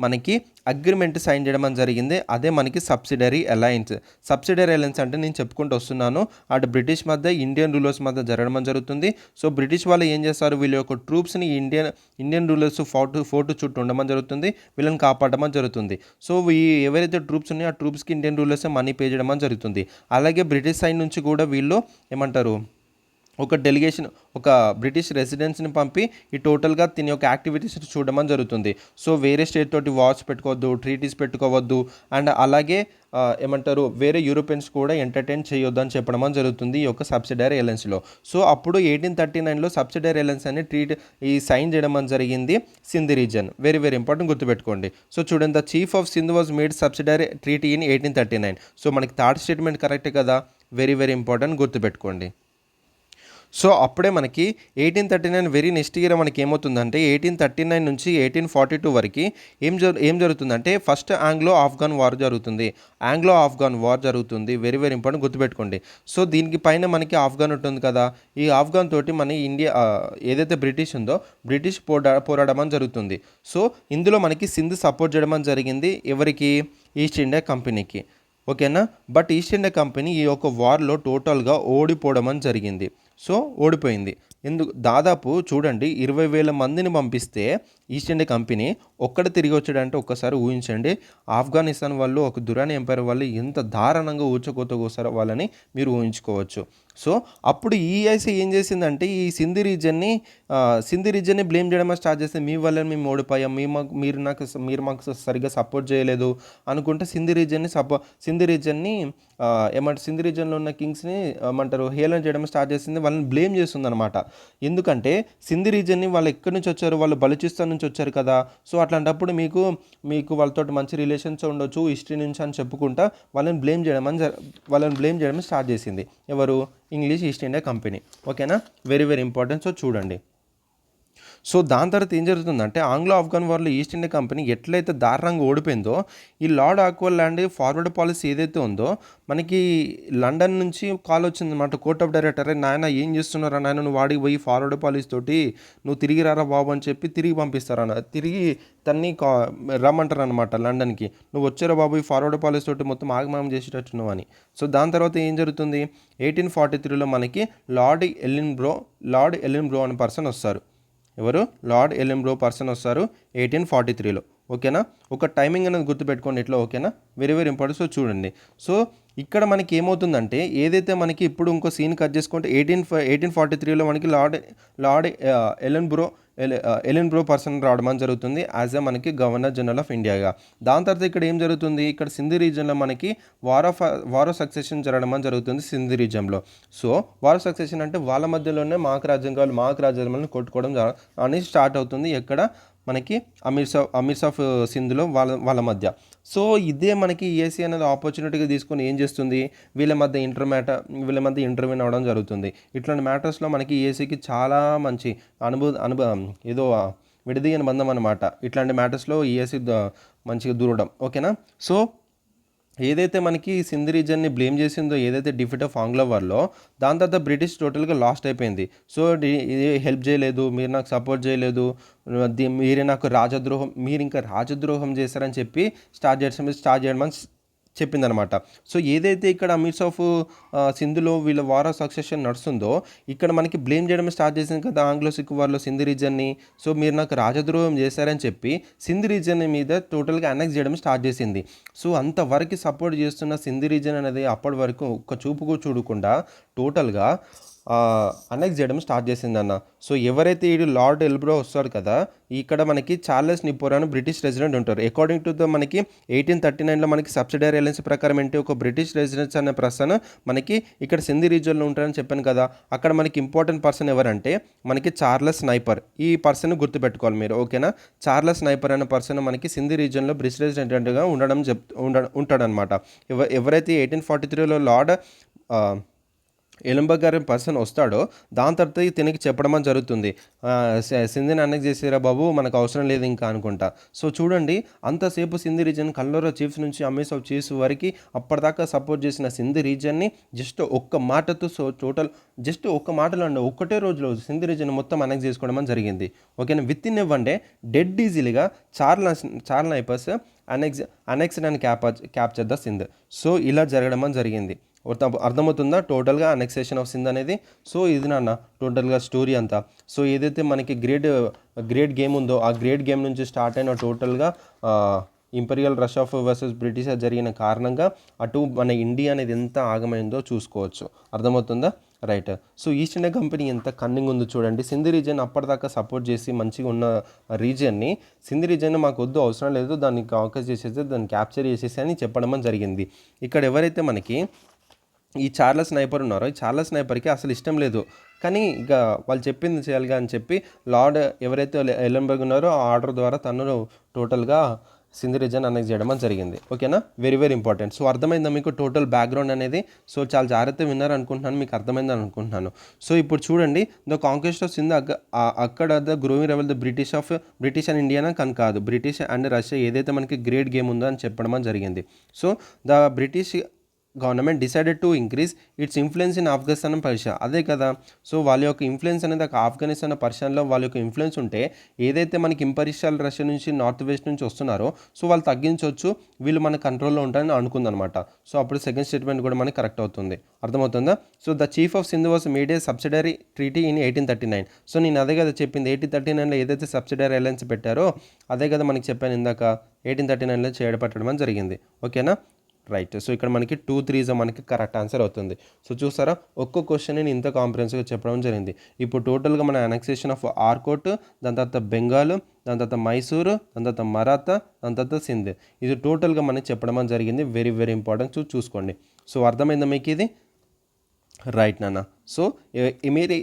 మనకి అగ్రిమెంట్ సైన్ చేయడం అని జరిగింది. అదే మనకి సబ్సిడరీ అలయన్స్. సబ్సిడరీ అలయన్స్ అంటే నేను చెప్పుకుంటూ వస్తున్నాను, అటు బ్రిటిష్ మధ్య ఇండియన్ రూలర్స్ మధ్య జరగడం జరుగుతుంది. సో బ్రిటిష్ వాళ్ళు ఏం చేస్తారు, వీళ్ళ యొక్క ట్రూప్స్ని ఇండియన్ రూలర్స్ ఫోర్ట్ చుట్టూ ఉండమని జరుగుతుంది, వీళ్ళని కాపాడమని జరుగుతుంది. సో ఎవరైతే ట్రూప్స్ ఉన్నాయో ఆ ట్రూప్స్కి ఇండియన్ రూలర్స్ మనీ పే చేయడం అని జరుగుతుంది. అలాగే బ్రిటిష్ సైడ్ నుంచి కూడా వీళ్ళు ఏమంటారు, ఒక డెలిగేషన్, ఒక బ్రిటిష్ రెసిడెంట్స్ని పంపి ఈ టోటల్గా దీని యొక్క యాక్టివిటీస్ చూడమని జరుగుతుంది. సో వేరే స్టేట్ తోటి వార్స్ పెట్టుకోవద్దు, ట్రీటీస్ పెట్టుకోవద్దు, అండ్ అలాగే ఏమంటారు, వేరే యూరోపియన్స్ కూడా ఎంటర్టైన్ చేయొద్దు అని చెప్పడం అని జరుగుతుంది ఈ యొక్క సబ్సిడరీ అలయన్స్లో. సో అప్పుడు 1839లో సబ్సిడరీ అలయన్స్ అని ఈ సైన్ చేయడం అని జరిగింది Sindh reason. Very very important, గుర్తుపెట్టుకోండి. సో చూడండి, the chief of Sindh was made subsidiary treaty in 1839. So మనకి థర్డ్ స్టేట్మెంట్ కరెక్టే కదా, వెరీ వెరీ ఇంపార్టెంట్, గుర్తుపెట్టుకోండి. సో అప్పుడే మనకి 1839 వెరీ నెక్స్ట్ ఇయర్ మనకి ఏమవుతుందంటే, 1839 నుంచి 1842 వరకు ఏం జరుగుతుందంటే, ఫస్ట్ ఆంగ్లో ఆఫ్ఘన్ వార్ జరుగుతుంది. ఆంగ్లో ఆఫ్ఘన్ వార్ జరుగుతుంది, వెరీ వెరీ ఇంపార్టెంట్, గుర్తుపెట్టుకోండి. సో దీనికి పైన మనకి ఆఫ్ఘన్ ఉంటుంది కదా, ఈ ఆఫ్ఘన్ తోటి మన ఇండియా ఏదైతే బ్రిటిష్ ఉందో బ్రిటిష్ పోరాడడం జరుగుతుంది. సో ఇందులో మనకి సింధ్ సపోర్ట్ చేయడం జరిగింది ఎవరికి? ఈస్ట్ ఇండియా కంపెనీకి. ఓకేనా. బట్ ఈస్ట్ ఇండియా కంపెనీ ఈ యొక్క వార్లో టోటల్గా ఓడిపోవడం అని జరిగింది. సో ఓడిపోయింది. దాదాపు చూడండి, 20,000 మందిని పంపిస్తే ఈస్ట్ ఇండియా కంపెనీ ఒక్కడ తిరిగి వచ్చాడంటే ఒక్కసారి ఊహించండి, ఆఫ్ఘనిస్తాన్ వాళ్ళు, ఒక దురాని ఎంపైర్ వాళ్ళు ఎంత దారుణంగా ఊచకోత కోసారో వాళ్ళని మీరు ఊహించుకోవచ్చు. సో అప్పుడు ఈఐసి ఏం చేసిందంటే, ఈ సింధ్ రీజన్ని బ్లేమ్ చేయడం స్టార్ట్ చేస్తే, మీ వల్ల మేము ఓడిపోయాం, మీరు మాకు సరిగ్గా సపోర్ట్ చేయలేదు అనుకుంటే సింధ్ రీజన్ని ఏమంటారు, సింధ్ రీజన్లో ఉన్న కింగ్స్ని ఏమంటారు హేళన చేయడం స్టార్ట్ చేసింది, వాళ్ళని బ్లేమ్ చేస్తుంది అనమాట. ఎందుకంటే సింధ్ రీజన్ని వాళ్ళు ఎక్కడి నుంచి వచ్చారు, వాళ్ళు బలూచిస్తాన్ నుంచి వచ్చారు కదా. సో అట్లాంటప్పుడు మీకు వాళ్ళతో మంచి రిలేషన్స్ ఉండొచ్చు హిస్టరీ నుంచి అని చెప్పుకుంటా వాళ్ళని బ్లేమ్ చేయడం స్టార్ట్ చేసింది. ఎవరు? English East India Company. ఓకేనా, వెరీ వెరీ ఇంపార్టెంట్. సో చూడండి, సో దాని తర్వాత ఏం జరుగుతుందంటే, ఆంగ్లో ఆఫ్ఘన్ వార్లో ఈస్ట్ ఇండియా కంపెనీ ఎట్లయితే దారుణంగా ఓడిపోయిందో, ఈ లార్డ్ ఆక్లాండ్ ఫార్వర్డ్ పాలసీ ఏదైతే ఉందో, మనకి లండన్ నుంచి కాల్ వచ్చిందన్నమాట, కోర్ట్ ఆఫ్ డైరెక్టర్, నాయన ఏం చేస్తున్నారా నాయన, నువ్వు వాడికి పోయి ఫార్వర్డ్ పాలసీ తోటి నువ్వు తిరిగి రారా బాబు అని చెప్పి తిరిగి పంపిస్తారన్న, తిరిగి తన్ని రమ్మంటారు అనమాట లండన్కి, నువ్వు వచ్చారా బాబు ఈ ఫార్వర్డ్ పాలసీ తోటి మొత్తం ఆగమాగం చేసేటట్టున్నావు అని. సో దాని తర్వాత ఏం జరుగుతుంది, 1843లో మనకి లార్డ్ ఎలిన్బ్రో అనే పర్సన్ వస్తారు. ఎవరు? లార్డ్ ఎలిన్బ్రో పర్సన్ వస్తారు 1843లో. ఓకేనా, ఒక టైమింగ్ అనేది గుర్తుపెట్టుకోండి ఇట్లా. ఓకేనా, వెరీ వెరీ ఇంపార్టెంట్. సో చూడండి, సో ఇక్కడ మనకి ఏమవుతుందంటే, ఏదైతే మనకి ఇప్పుడు ఇంకో సీన్ కట్ చేసుకుంటే 1843లో మనకి లార్డ్ ఎలిన్బ్రో పర్సన్ రావడం జరుగుతుంది యాజ్ ఏ మనకి గవర్నర్ జనరల్ ఆఫ్ ఇండియాగా. దాని తర్వాత ఇక్కడ ఏం జరుగుతుంది, ఇక్కడ సింధ్ రీజన్లో మనకి వార్ ఆఫ్ సక్సెషన్ జరగడం జరుగుతుంది సింధ్ రీజన్లో. సో వార్ ఆఫ్ సక్సెషన్ అంటే వాళ్ళ మధ్యలోనే మాకు రాజ్యాంగాలను కొట్టుకోవడం అనేది స్టార్ట్ అవుతుంది. ఎక్కడ? మనకి అమీర్సాఫ్ సింధ్లో వాళ్ళ మధ్య. సో ఇదే మనకి ఈఏసీ అనేది ఆపర్చునిటీగా తీసుకొని ఏం చేస్తుంది, వీళ్ళ మధ్య ఇంటర్వ్యూన్ అవ్వడం జరుగుతుంది. ఇట్లాంటి మ్యాటర్స్లో మనకి ఈఏసీకి చాలా మంచి అనుభవం ఏదో విడదీయని బంధం అనమాట. ఇట్లాంటి మ్యాటర్స్లో ఈఏసీ మంచిగా దూరడం. ఓకేనా. సో ఏదైతే మనకి సింధ్ రీజన్ని బ్లేమ్ చేసిందో, ఏదైతే డిఫీట్ ఆఫ్ ఆంగ్లో వార్లో, దాని తర్వాత బ్రిటిష్ టోటల్గా లాస్ట్ అయిపోయింది. సో హెల్ప్ చేయలేదు, మీరు నాకు సపోర్ట్ చేయలేదు, మీరు ఇంకా రాజద్రోహం చేశారని చెప్పి స్టార్ట్ చేయడం చెప్పిందనమాట. సో ఏదైతే ఇక్కడ అమీర్సాఫ్ సింధ్‌లో వీళ్ళ వార్ ఆఫ్ సక్సెషన్ నడుస్తుందో, ఇక్కడ మనకి బ్లేమ్ చేయడం స్టార్ట్ చేసింది కదా ఆంగ్లో సిక్ వార్‌లో సింధ్ రీజియన్‌ని. సో మీరు నాకు రాజద్రోహం చేశారని చెప్పి సింధ్ రీజియన్ మీద టోటల్‌గా అనెక్స్ చేయడం స్టార్ట్ చేసింది. సో అంతవరకు సపోర్ట్ చేస్తున్న సింధ్ రీజియన్ అనేది అప్పటి వరకు ఒక్క చూపు కూడా చూడకుండా టోటల్‌గా అనెక్స్ చేయడం స్టార్ట్ చేసిందన్న. సో ఎవరైతే ఈడు లార్డ్ ఎల్బ్రో వస్తాడు కదా, ఇక్కడ మనకి చార్లెస్ నిపోర్ అని బ్రిటిష్ రెసిడెంట్ ఉంటారు. అకార్డింగ్ టు ద మనకి 1839లో మనకి సబ్సిడరీ అలయన్స్ ప్రకారం ఏంటి, ఒక బ్రిటిష్ రెసిడెంట్స్ అనే పర్సన్ మనకి ఇక్కడ సింధ్ రీజియన్లో ఉంటారని చెప్పాను కదా. అక్కడ మనకి ఇంపార్టెంట్ పర్సన్ ఎవరంటే మనకి చార్లెస్ నైపర్. ఈ పర్సన్ గుర్తుపెట్టుకోవాలి మీరు, ఓకేనా. చార్లెస్ నైపర్ అనే పర్సన్ మనకి సింధ్ రీజియన్లో బ్రిటిష్ రెసిడెంట్గా ఉంటాడనమాట. ఎవరైతే 1843లో లార్డ్ ఎలంబర్గ్ గారి పర్సన్ వస్తాడో దాని తర్వాత తినకి చెప్పడం అని జరుగుతుంది, సింధిని అనెక్స్ చేసేరా బాబు, మనకు అవసరం లేదు ఇంకా అనుకుంటా. సో చూడండి, అంతసేపు సింధ్ రీజియన్ కల్లోరా చీఫ్స్ నుంచి అమీర్సాఫ్ చీఫ్స్ వరకు అప్పటిదాకా సపోర్ట్ చేసిన సింధ్ రీజియన్ని జస్ట్ ఒక్క మాటతో, సో టోటల్ జస్ట్ ఒక్క మాటలో అండి ఒకటే రోజులో సింధ్ రీజియన్ మొత్తం అనెక్స్ చేసుకోవడం అని జరిగింది, ఓకేనా. With in a one day dead ఈజీలీగా Charles Napier's annexed and capture the Sindh. So ఇలా జరగడం అని జరిగింది. అర్థమవుతుందా టోటల్గా అనెక్సేషన్ ఆఫ్ సింధ్ అనేది. సో ఇది నాన్న టోటల్గా స్టోరీ అంతా. సో ఏదైతే మనకి గ్రేట్ గేమ్ ఉందో ఆ గ్రేట్ గేమ్ నుంచి స్టార్ట్ అయిన టోటల్గా ఇంపీరియల్ రష్యా వర్సెస్ బ్రిటిష్ జరిగిన కారణంగా అటు మన ఇండియా అనేది ఎంత ఆగమైందో చూసుకోవచ్చు. అర్థమవుతుందా, right. So east India company ఎంత కన్నింగ్ ఉందో చూడండి. సింధ్ రీజియన్ అప్పటిదాకా సపోర్ట్ చేసి మంచిగా ఉన్న రీజియన్ని, సింధ్ రీజియన్ మాకు వద్దు, అవసరం లేదు, దాన్ని కాంకర్ చేసేసి దాన్ని క్యాప్చర్ చేసేసి అని చెప్పడం జరిగింది. ఇక్కడ ఎవరైతే మనకి ఈ చార్లెస్ నైపర్ ఉన్నారో, ఈ చార్లెస్ నైపర్కి అసలు ఇష్టం లేదు, కానీ ఇక వాళ్ళు చెప్పింది చేయాలిగా అని చెప్పి లార్డ్ ఎవరైతే ఎలంబర్గ్ ఉన్నారో ఆ ఆర్డర్ ద్వారా తను టోటల్గా సింధ్ రీజియన్ అనెక్స్ చేయడం జరిగింది, ఓకేనా. Very very important. సో అర్థమైందా మీకు టోటల్ బ్యాక్గ్రౌండ్ అనేది. సో చాలా జాగ్రత్తగా విన్నారు అనుకుంటున్నాను, మీకు అర్థమైందని అనుకుంటున్నాను. సో ఇప్పుడు చూడండి, ద కాంక్వెస్ట్ ఆఫ్ సింధ్ అక్కడ the growing revel the British and Indiana కానీ కాదు, బ్రిటిష్ అండ్ రష్యా ఏదైతే మనకి గ్రేట్ గేమ్ ఉందో అని చెప్పడం జరిగింది. So the British government decided to increase it's influence in Afghanistan and Persia. అదే కదా, సో వాళ్ళ యొక్క ఇన్ఫ్లుయెన్స్ అనేది ఆఫ్ఘనిస్తాన్ పర్షియాలో వాళ్ళ యొక్క ఇన్ఫ్లుయెన్స్ ఉంటే ఏదైతే మనకి ఇంపీరియల్ రష్యా నుంచి నార్త్ వెస్ట్ నుంచి వస్తున్నారో సో వాళ్ళు తగ్గించవచ్చు, వీళ్ళు మన కంట్రోల్లో ఉంటారని అనుకుందనమాట. సో అప్పుడు సెకండ్ స్టేట్మెంట్ కూడా మనకి కరెక్ట్ అవుతుంది. అర్థమవుతుందా. So the chief of Sindh was made A subsidiary treaty in 1839. So నేను అదే కదా చెప్పింది, 1839లో ఏదైతే సబ్సిడరీ అలయన్స్ పెట్టారో అదే కదా మనకి చెప్పాను ఇందాక, 1839లో చేయబట్టడం జరిగింది, ఓకేనా, రైట్. సో ఇక్కడ మనకి 2, 3 మనకి కరెక్ట్ ఆన్సర్ అవుతుంది. సో చూసారా, ఒక్కో క్వశ్చన్ నేను ఇంత కాంప్రహెన్సివ్గా చెప్పడం జరిగింది. ఇప్పుడు టోటల్గా మన అనెక్సేషన్ ఆఫ్ ఆర్కోట్, దాని తర్వాత బెంగాల్, దాని తర్వాత మైసూరు, దాని తర్వాత మరాఠా, దాని తర్వాత సింధ్, ఇది టోటల్గా మనకి చెప్పడం జరిగింది. వెరీ వెరీ ఇంపార్టెంట్, చూసుకోండి. సో అర్థమైందా మీకు ఇది, రైట్ నాన్న. సో మీరు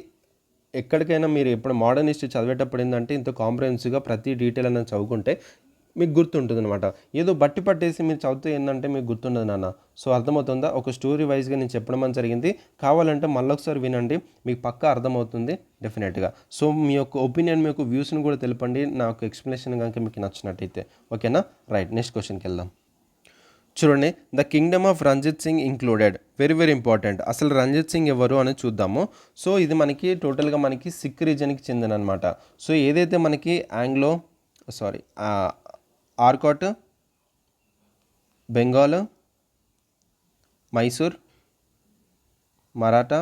ఎక్కడికైనా మీరు ఎప్పుడు మోడర్న్ హిస్టరీ చదివేటప్పుడు ఏంటంటే ఇంత కాంప్రహెన్సివ్గా ప్రతి డీటెయిల్ అనేది చదువుకుంటే మీకు గుర్తుంటుంది అనమాట. ఏదో బట్టి పట్టేసి మీరు చదివితే ఏంటంటే మీకు గుర్తుండదు నాన్న. సో అర్థమవుతుందా, ఒక స్టోరీ వైజ్గా నేను చెప్పడం జరిగింది. కావాలంటే మళ్ళొకసారి వినండి, మీకు పక్కా అర్థమవుతుంది డెఫినెట్గా. సో మీ యొక్క ఒపీనియన్, మీ యొక్క వ్యూస్ని కూడా తెలపండి నాకు ఎక్స్ప్లెనేషన్ కనుక మీకు నచ్చినట్టయితే, ఓకేనా, రైట్. నెక్స్ట్ క్వశ్చన్కి వెళ్దాం. చూడండి, the kingdom of Ranjit Singh included. Very very important. అసలు రంజిత్ సింగ్ ఎవరు అని చూద్దాము. సో ఇది మనకి టోటల్గా మనకి సిక్ రీజన్కి చెందిన అనమాట. సో ఏదైతే మనకి ఆర్కాట్, బెంగాల్, మైసూర్, మరాఠా,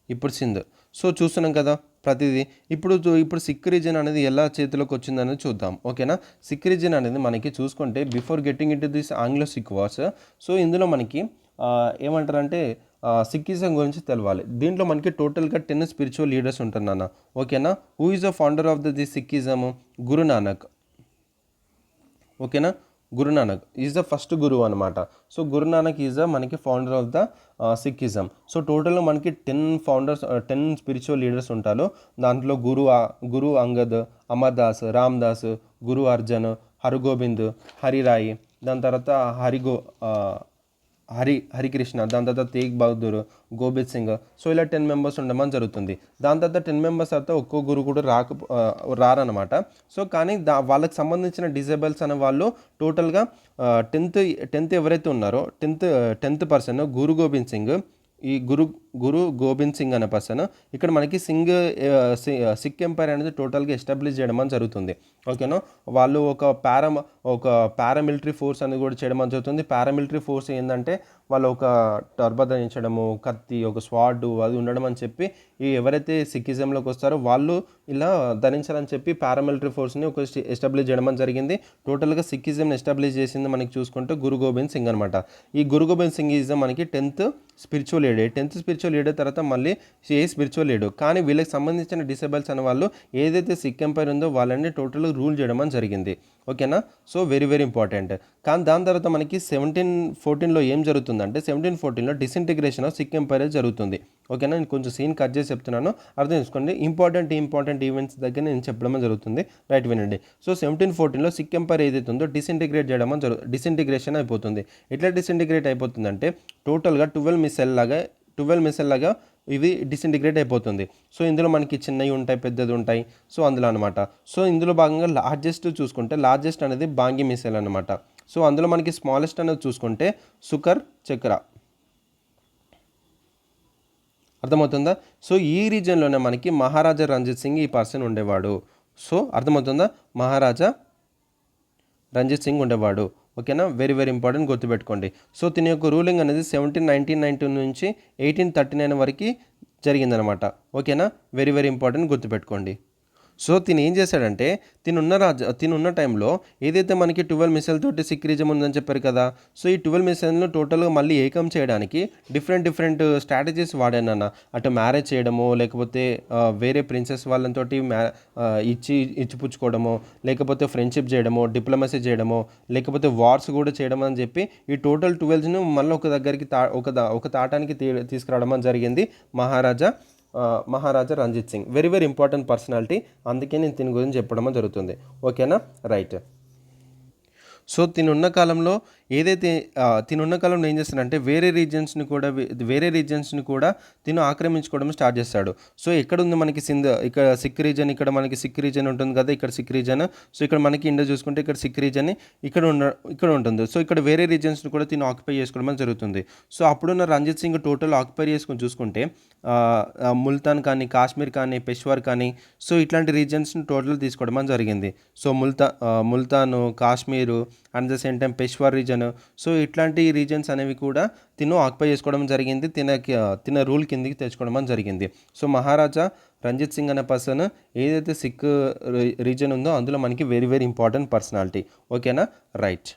ఇప్పుడు సింధ్. సో చూస్తున్నాం కదా ప్రతిదీ. ఇప్పుడు సిక్ రీజన్ అనేది ఎలా చేతిలోకి వచ్చిందనేది చూద్దాం, ఓకేనా. సిక్ రీజన్ అనేది మనకి చూసుకుంటే before getting in to this Anglo Sikh wars, so ఇందులో మనకి ఏమంటారంటే సిక్కిజం గురించి తెలవాలి. దీంట్లో మనకి టోటల్గా 10 స్పిరిచువల్ లీడర్స్ ఉంటారు నాన్న, ఓకేనా. Who is the founder of the Sikhism? Guru Nanak, ఓకేనా. గురునానక్ ఈజ్ ద ఫస్ట్ గురువు అనమాట. సో గురునానక్ ఈజ్ ద మనకి founder of the Sikhism. So టోటల్గా మనకి 10 స్పిరిచువల్ లీడర్స్ ఉంటారు. దాంట్లో గురు అంగద్, అమర్దాస్, రామ్దాస్, గురు అర్జన్, హరగోబింద్, హరిరాయ్, దాని తర్వాత హరికృష్ణ, దాని తర్వాత తేగ్ బహదూర్, గోబింద్ సింగ్. సో ఇలా 10 మెంబర్స్ ఉండమని జరుగుతుంది. దాని తర్వాత 10 మెంబర్స్ తర్వాత ఒక్కో గురు కూడా రారనమాట. సో కానీ వాళ్ళకి సంబంధించిన డిజేబుల్స్ అనే వాళ్ళు టోటల్గా 10th ఎవరైతే ఉన్నారో 10th పర్సన్ గురు గోబింద్ సింగ్ ఈ గురు గోబింద్ సింగ్ అనే పర్సన్ ఇక్కడ మనకి సిక్ ఎంపైర్ అనేది టోటల్గా ఎస్టాబ్లిష్ చేయడం అని జరుగుతుంది. ఓకేనా, వాళ్ళు ఒక పారామిలిటరీ ఫోర్స్ అనేది కూడా చేయడం అని జరుగుతుంది. పారామిలిటరీ ఫోర్స్ ఏంటంటే వాళ్ళు ఒక టర్బ ధరించడము, కత్తి, ఒక స్వార్డు అది ఉండడం అని చెప్పి ఈ ఎవరైతే సిక్కిజంలోకి వస్తారో వాళ్ళు ఇలా ధరించాలని చెప్పి పారామిలిటరీ ఫోర్స్ని ఒక ఎస్టాబ్లిష్ చేయడం అని జరిగింది. టోటల్గా సిక్కిజంని ఎస్టాబ్లిష్ చేసింది మనకి చూసుకుంటే గురు గోబింద్ సింగ్ అనమాట. ఈ గురు గోబింద్ సింగ్ ఈజ్ మనకి 10th spiritual leader. 10th spiritual leader తర్వాత మళ్ళీ స్పిరిచువల్ లీడర్. కానీ వీళ్ళకి సంబంధించిన డిసేబుల్స్ అనే వాళ్ళు ఏదైతే సిక్ ఎంపైర్ ఉందో వాళ్ళని టోటల్గా రూల్ చేయడం అని జరిగింది. ఓకేనా, సో వెరీ వెరీ ఇంపార్టెంట్. కానీ దాని తర్వాత మనకి 1714లో ఏం జరుగుతుందంటే 1714లో డిసింటిగ్రేషన్ ఆఫ్ సిక్ ఎంపైర్ జరుగుతుంది. ఓకేనా, నేను కొంచెం సీన్ కట్ చేసి చెప్తున్నాను, అర్థం చేసుకోండి. ఇంపార్టెంట్ ఈవెంట్స్ దగ్గర నేను చెప్పడం జరుగుతుంది, రైట్ వినండి. సో 1714లో సిక్ ఎంపైర్ ఏదైతే ఉందో డిసింటిగ్రేషన్ అయిపోతుంది. ఎట్లా డిసింటిగ్రేట్ అయిపోతుందంటే టోటల్గా 12 మిసైల్ లాగా ఇవి డిసింటిగ్రేట్ అయిపోతుంది. సో ఇందులో మనకి చిన్నవి ఉంటాయి, పెద్దది ఉంటాయి. సో అందులో అనమాట. సో ఇందులో భాగంగా లార్జెస్ట్ అనేది బాంగి మిసైల్ అనమాట. సో అందులో మనకి స్మాలెస్ట్ అనేది చూసుకుంటే సుకర్ చక్ర, అర్థమవుతుందా? సో ఈ రీజియన్లోనే మనకి మహారాజా రంజిత్ సింగ్ ఈ పర్సన్ ఉండేవాడు. సో అర్థమవుతుందా, మహారాజా రంజిత్ సింగ్ ఉండేవాడు. ఓకేనా, వెరీ వెరీ ఇంపార్టెంట్, గుర్తుపెట్టుకోండి. సో దీని యొక్క రూలింగ్ అనేది 1919 నుంచి 1839 వరకు జరిగిందనమాట. ఓకేనా, వెరీ వెరీ ఇంపార్టెంట్, గుర్తుపెట్టుకోండి. సో తిను ఏం చేశాడంటే తినున్న టైంలో ఏదైతే మనకి 12 మిసైల్ తోటి సిక్ రీజన్ ఉందని చెప్పారు కదా. సో ఈ 12 మిసైల్ను టోటల్గా మళ్ళీ ఏకం చేయడానికి డిఫరెంట్ స్ట్రాటజీస్ వాడానన్న. అటు మ్యారేజ్ చేయడము, లేకపోతే వేరే ప్రిన్సెస్ వాళ్ళతో ఇచ్చిపుచ్చుకోవడము, లేకపోతే ఫ్రెండ్షిప్ చేయడము, డిప్లొమసీ చేయడము, లేకపోతే వార్స్ కూడా చేయడం అని చెప్పి ఈ టోటల్ 12ను మళ్ళీ ఒక దగ్గరికి ఒక తాటానికి తీసుకురావడం అని జరిగింది Maharaja Ranjit Singh. Very very important personality, అందుకే నేను దీని గురించి చెప్పడం జరుగుతుంది. ఓకేనా, రైట్. సో తినున్న కాలంలో ఏం చేస్తాడంటే వేరే రీజియన్స్ని కూడా తిను ఆక్రమించుకోవడం స్టార్ట్ చేస్తాడు. సో ఎక్కడ ఉంది మనకి ఇక్కడ సిక్ రీజన్, ఇక్కడ మనకి సిక్ రీజన్ ఉంటుంది కదా, ఇక్కడ సిక్ రీజన్. సో ఇక్కడ మనకి ఇండియా చూసుకుంటే ఇక్కడ సిక్ రీజన్ ఇక్కడ ఉంటుంది. సో ఇక్కడ వేరే రీజియన్స్ని కూడా తిను ఆక్యుపై చేసుకోవడం జరుగుతుంది. సో అప్పుడున్న రంజిత్ సింగ్ టోటల్ ఆక్యుపై చేసుకొని చూసుకుంటే ముల్తాన్ కానీ, కాశ్మీర్ కానీ, పెష్వార్ కానీ, సో ఇట్లాంటి రీజియన్స్ని టోటల్ తీసుకోవడం జరిగింది. So Multan, Kashmir, and the same time Peshawar region. So ఇట్లాంటి రీజన్స్ అనేవి కూడా తిను ఆక్యుపై చేసుకోవడం జరిగింది, తిన రూల్ కిందికి తెచ్చుకోవడం జరిగింది. సో మహారాజా రంజిత్ సింగ్ అనే పర్సన్ ఏదైతే సిక్ రీజన్ ఉందో అందులో మనకి వెరీ వెరీ ఇంపార్టెంట్ పర్సనాలిటీ. ఓకేనా, రైట్.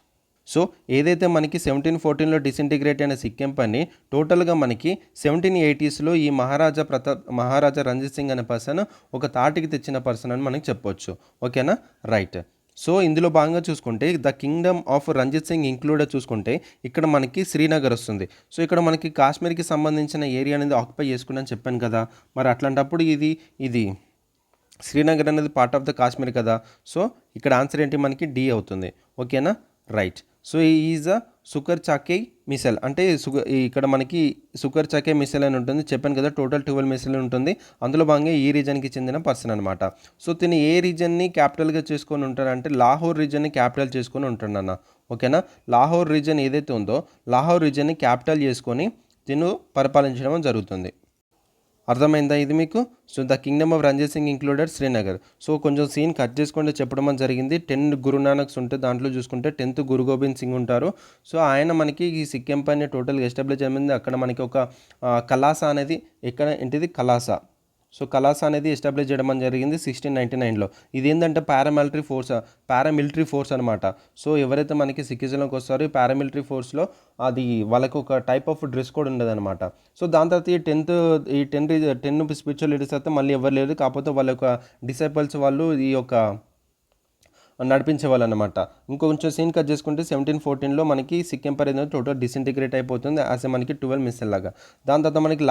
సో ఏదైతే మనకి 1714లో డిసింటిగ్రేట్ అయిన సిక్ ఎంపైర్ని టోటల్గా మనకి 1780స్లో ఈ మహారాజా రంజిత్ సింగ్ అనే పర్సన్ ఒక తాటికి తెచ్చిన పర్సన్ అని మనకి చెప్పొచ్చు. ఓకేనా, రైట్. సో ఇందులో భాగంగా చూసుకుంటే the kingdom of Ranjit Singh included చూసుకుంటే ఇక్కడ మనకి శ్రీనగర్ వస్తుంది. సో ఇక్కడ మనకి కాశ్మీర్కి సంబంధించిన ఏరియా అనేది ఆక్యుపై చేసుకుని చెప్పాను కదా. మరి అట్లాంటప్పుడు ఇది శ్రీనగర్ అనేది పార్ట్ ఆఫ్ ద కాశ్మీర్ కదా. సో ఇక్కడ ఆన్సర్ ఏంటి, మనకి డి అవుతుంది. ఓకేనా, right. So is a Sukerchakia misl, అంటే ఇక్కడ మనకి సుకర్ చాకే మిసైల్ అని ఉంటుంది, చెప్పాను కదా. టోటల్ 12 మిసైల్ ఉంటుంది. అందులో భాగంగా ఈ రీజన్కి చెందిన పర్సన్ అనమాట. సో తిని ఏ రీజన్ని క్యాపిటల్గా చేసుకొని ఉంటాడంటే లాహోర్ రీజన్ని క్యాపిటల్ చేసుకొని ఉంటాడన్న. ఓకేనా, లాహోర్ రీజన్ ఏదైతే ఉందో లాహోర్ రీజన్ని క్యాపిటల్ చేసుకొని తిను పరిపాలించడం జరుగుతుంది. అర్థమైందా ఇది మీకు? So the kingdom of Ranjit Singh included Srinagar. So కొంచెం సీన్ కట్ చేసుకుంటే చెప్పడం జరిగింది. 10 గురునానక్స్ ఉంటే దాంట్లో చూసుకుంటే 10th గురు గోబింద్ సింగ్ ఉంటారు. సో ఆయన మనకి ఈ సిక్ ఎంపైర్ని టోటల్గా ఎస్టాబ్లిష్ అయింది. అక్కడ మనకి ఒక కలాసా అనేది కలాసా. సో కలాసా అనేది ఎస్టాబ్లిష్ చేయడం జరిగింది 1699లో. ఇది ఏంటంటే పారామిలిటరీ ఫోర్స్ అనమాట. సో ఎవరైతే మనకి సిక్కిజంలోకి వస్తారో ఈ పారామిలిటరీ ఫోర్స్లో అది వాళ్ళకు ఒక టైప్ ఆఫ్ డ్రెస్ కోడ్ ఉండదు అనమాట. సో దాని తర్వాత ఈ 10 స్పిరిచువల్ లీడర్స్ అయితే మళ్ళీ ఎవరు లేరు, కాకపోతే వాళ్ళ యొక్క డిసైపుల్స్ వాళ్ళు ఈ యొక్క నడిపించేవాళ్ళు అనమాట. ఇంకొంచెం సీన్ కట్ చేసుకుంటే 1714లో మనకి సిక్ ఎంపైర్ అనేది టోటల్ డిసింటిగ్రేట్ అయిపోతుంది యాజ్ మనకి 12 మిసైల్ లాగా. దాని తర్వాత మనకి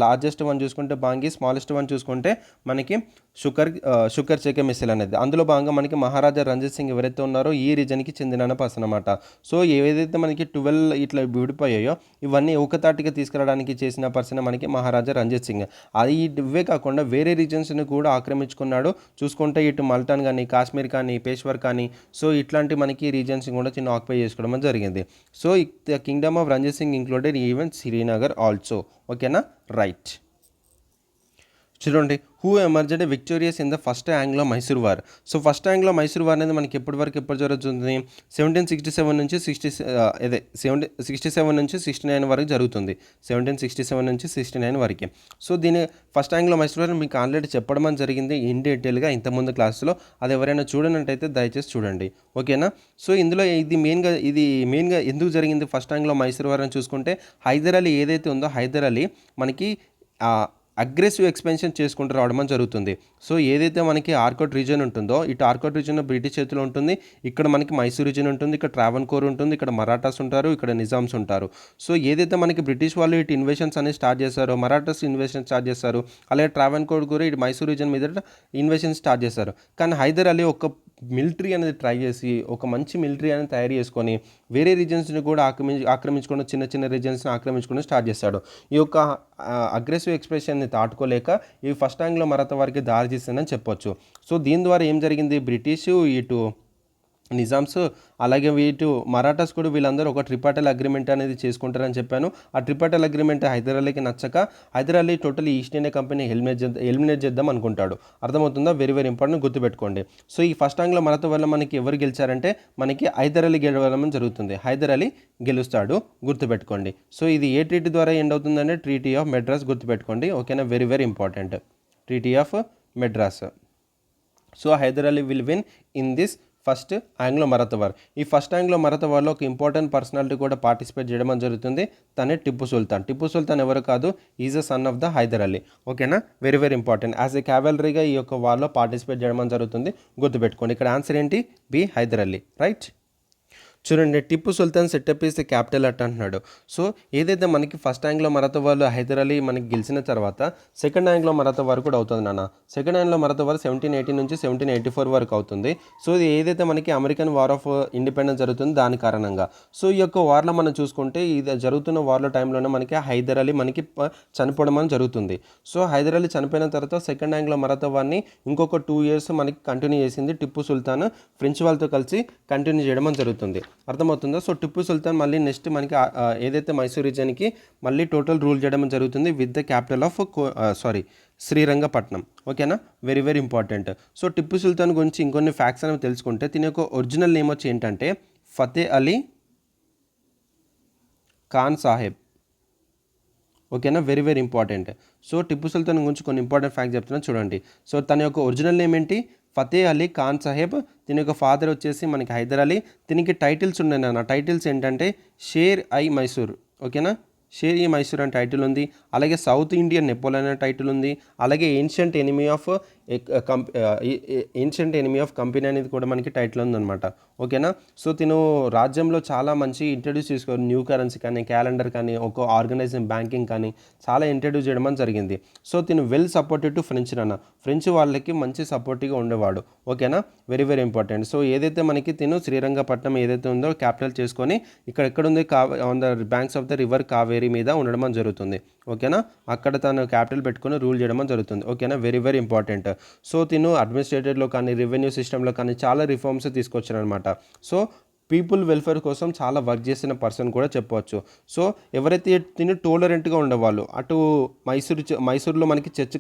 లార్జెస్ట్ వన్ చూసుకుంటే బాంగి, స్మాలెస్ట్ వన్ చూసుకుంటే మనకి షుకర్ చేకే మిసైల్ అనేది. అందులో భాగంగా మనకి మహారాజా రంజిత్ సింగ్ ఎవరైతే ఉన్నారో ఈ రీజన్కి చెందిన పర్సన్ అనమాట. సో ఏదైతే మనకి 12 ఇట్లా విడిపోయాయో ఇవన్నీ ఒకతాటిగా తీసుకురావడానికి చేసిన పర్సన్ మనకి మహారాజా రంజిత్ సింగ్. అది ఇవే కాకుండా వేరే రీజన్స్ని కూడా ఆక్రమించుకున్నాడు. చూసుకుంటే ఇటు మల్టాన్ కానీ, కాశ్మీర్ కానీ, పేష్వా భువనేశ్వర్ కానీ, సో ఇట్లాంటి మనకి రీజన్స్ కూడా చిన్న ఆక్యుపై చేసుకోవడం జరిగింది. So the kingdom of Ranjit Singh included even Srinagar also. ఓకేనా, రైట్. చూడండి, who emerged victorious in the first Anglo Mysore war. So first Anglo Mysore war అనేది మనకి ఎప్పుడు జరుగుతుంది? 1767 నుంచి 67 నుంచి 69 వరకు జరుగుతుంది. 1767 నుంచి 69 వరకు. సో దీని ఫస్ట్ ఆంగ్లో మైసూర్ వార్ మీకు ఆల్రెడీ చెప్పడం అని జరిగింది ఇన్ డీటెయిల్గా ఇంతకుముందు క్లాస్లో. అది ఎవరైనా చూడనట్టయితే దయచేసి చూడండి. ఓకేనా. సో ఇందులో ఇది మెయిన్గా ఎందుకు జరిగింది ఫస్ట్ ఆంగ్లో మైసూర్ వార్ అని చూసుకుంటే, హైదర్ అలీ ఏదైతే ఉందో హైదర్ అలీ మనకి అగ్రెసివ్ ఎక్స్పెన్షన్ చేసుకుంటూ రావడం జరుగుతుంది. సో ఏదైతే మనకి ఆర్కోట్ రీజన్ ఉంటుందో, ఇటు ఆర్కోట్ రీజన్ బ్రిటిష్ చేతిలో ఉంటుంది, ఇక్కడ మనకి మైసూర్ రీజన్ ఉంటుంది, ఇక్కడ ట్రావెన్కోర్ ఉంటుంది, ఇక్కడ మరాఠాస్ ఉంటారు, ఇక్కడ నిజామ్స్ ఉంటారు. సో ఏదైతే మనకి బ్రిటిష్ వాళ్ళు ఇటు ఇన్వేషన్స్ అనేది స్టార్ట్ చేశారో, మరాఠాస్ ఇన్వేషన్ స్టార్ట్ చేస్తారు, అలాగే ట్రావెన్కోర్ కూడా ఇటు మైసూర్ రీజన్ మీద ఇన్వేషన్ స్టార్ట్ చేశారు. కానీ హైదర్ అలీ ఒక మిలిటరీ అనేది ట్రై చేసి ఒక మంచి మిలిటరీ అనేది తయారు చేసుకొని వేరే రీజన్స్ని కూడా ఆక్రమించుకొని చిన్న చిన్న రీజన్స్ని ఆక్రమించుకొని స్టార్ట్ చేశాడు. ఈ యొక్క అగ్రెసివ్ ఎక్స్ప్రెషన్ని తాటుకోలేక ఈ ఫస్ట్ ఆంగ్లో మరాఠా వారికి దారి తీసిందని చెప్పొచ్చు. సో దీని ద్వారా ఏం జరిగింది, బ్రిటిష్ ఇటు నిజామ్స్ అలాగే వీటి మరాఠాస్ కూడా వీళ్ళందరూ ఒక ట్రిపాటల్ అగ్రిమెంట్ అనేది చేసుకుంటారని చెప్పాను. ఆ ట్రిపాటల్ అగ్రిమెంట్ హైదర్ అలీకి నచ్చక Hyder Ali total East India Company eliminate చేద్దాం అనుకుంటాడు. అర్థమవుతుందా? వెరీ వెరీ ఇంపార్టెంట్, గుర్తుపెట్టుకోండి. సో ఈ ఫస్ట్ ఆంగ్లో మరాఠా వల్ల మనకి ఎవరు గెలిచారంటే మనకి హైదర్ అలీ గెలవడం జరుగుతుంది. హైదర్ అలీ గెలుస్తాడు, గుర్తుపెట్టుకోండి. సో ఇది ఏ ట్రీటీ ద్వారా ఎండ్ అవుతుందంటే ట్రీటీ ఆఫ్ మెడ్రాస్, గుర్తుపెట్టుకోండి. ఓకేనా, very very important, treaty of Madras. So Hyder Ali will win in this first Anglo Maratha war. ఈ ఫస్ట్ ఆంగ్లో మరాఠా వార్లో ఒక ఇంపార్టెంట్ పర్సనాలిటీ కూడా పార్టిసిపేట్ చేయడం జరుగుతుంది. తనే టిప్పు సుల్తాన్. టిప్పు సుల్తాన్ ఎవరు కాదు, is a son of the Hyder Ali. ఓకేనా, very very important. As a క్యావెలరీగా ఈ యొక్క వార్లో పార్టిసిపేట్ చేయడం జరుగుతుంది, గుర్తుపెట్టుకోండి. ఇక్కడ ఆన్సర్ ఏంటి? B, Hyder Ali, right. చూడండి, Tipu Sultan set up is the capital at అంటున్నాడు. సో ఏదైతే మనకి ఫస్ట్ ఆంగ్లో మరాఠా వారు హైదర్ అలీ మనకి గెలిచిన తర్వాత సెకండ్ ఆంగ్లో మరాఠా వారు కూడా అవుతుంది నాన్న. సెకండ్ ఆంగ్లో మరాఠా వారు 1780 నుంచి 1784 వరకు అవుతుంది. సో ఇది ఏదైతే మనకి అమెరికన్ వార్ ఆఫ్ ఇండిపెండెన్స్ జరుగుతుంది దాని కారణంగా. సో ఈ యొక్క వార్లో మనం చూసుకుంటే ఇది జరుగుతున్న వార్లో టైంలోనే మనకి హైదర్ అలీ మనకి చనిపోవడం అని జరుగుతుంది. సో హైదర్ అలీ చనిపోయిన తర్వాత సెకండ్ ఆంగ్లో మరాఠా వారిని ఇంకొక 2 years మనకి కంటిన్యూ చేసింది టిప్పు సుల్తాన్. ఫ్రెంచ్ వాళ్ళతో కలిసి కంటిన్యూ చేయడం అని జరుగుతుంది. అర్థమవుతుందా? సో టిప్పు సుల్తాన్ మళ్ళీ నెక్స్ట్ మనకి ఏదైతే మైసూర్ రీజన్కి మళ్ళీ టోటల్ రూల్ చేయడం జరుగుతుంది with the capital of Srirangapatna. ఓకేనా, very very important. So Tipu Sultan గురించి ఇంకొన్ని ఫ్యాక్ట్స్ అనేవి తెలుసుకుంటే దీని యొక్క ఒరిజినల్ నేమ్ వచ్చి ఏంటంటే ఫతే అలీ ఖాన్ సాహెబ్. ఓకేనా, very very important. So Tipu Sultan గురించి కొన్ని ఇంపార్టెంట్ ఫ్యాక్ట్స్ చెప్తున్నాను చూడండి. సో తన యొక్క ఒరిజినల్ నేమ్ ఏంటి? ఫతే అలీ ఖాన్ సాహెబ్. దీని యొక్క ఫాదర్ వచ్చేసి మనకి హైదర్ అలీ. దీనికి టైటిల్స్ ఉన్నాయి నాన్న. టైటిల్స్ ఏంటంటే షేర్ ఐ మైసూర్. ఓకేనా, షేర్ ఈ మైసూర్ అనే టైటిల్ ఉంది. అలాగే సౌత్ ఇండియన్ నెపోలియన్ అనే టైటిల్ ఉంది. అలాగే ఏన్షియంట్ ఎనిమీ ఆఫ్ కంపెనీ అనేది కూడా మనకి టైటిల్ ఉందన్నమాట. ఓకేనా. సో తిను రాజ్యంలో చాలా మంచి ఇంట్రడ్యూస్ చేసుకోరు. న్యూ కరెన్సీ కానీ, క్యాలెండర్ కానీ, ఒక ఆర్గనైజింగ్ బ్యాంకింగ్ కానీ చాలా ఇంట్రడ్యూస్ చేయడం జరిగింది. సో తిను వెల్ సపోర్టెడ్ టు ఫ్రెంచ్ నాన్న. ఫ్రెంచ్ వాళ్ళకి మంచి సపోర్టివ్గా ఉండేవాడు. ఓకేనా, వెరీ వెరీ ఇంపార్టెంట్. సో ఏదైతే మనకి తిను శ్రీరంగపట్నం ఏదైతే ఉందో క్యాపిటల్ చేసుకొని ఇక్కడ ఎక్కడుంది on the banks of the river Kaveri మీద ఉండడం జరుగుతుంది. ఓకేనా, అక్కడ తను క్యాపిటల్ పెట్టుకొని రూల్ చేయడం జరుగుతుంది. ఓకేనా, వెరీ వెరీ ఇంపార్టెంట్. సో తిను అడ్మినిస్ట్రేటివ్లో కానీ, రెవెన్యూ సిస్టంలో కానీ చాలా రిఫార్మ్స్ తీసుకొచ్చారనమాట. సో పీపుల్ వెల్ఫేర్ కోసం చాలా వర్క్ చేసిన పర్సన్ కూడా చెప్పవచ్చు. సో ఎవరైతే తిని టోలరెంట్గా ఉండేవాళ్ళు, అటు మైసూరులో మనకి చర్చ్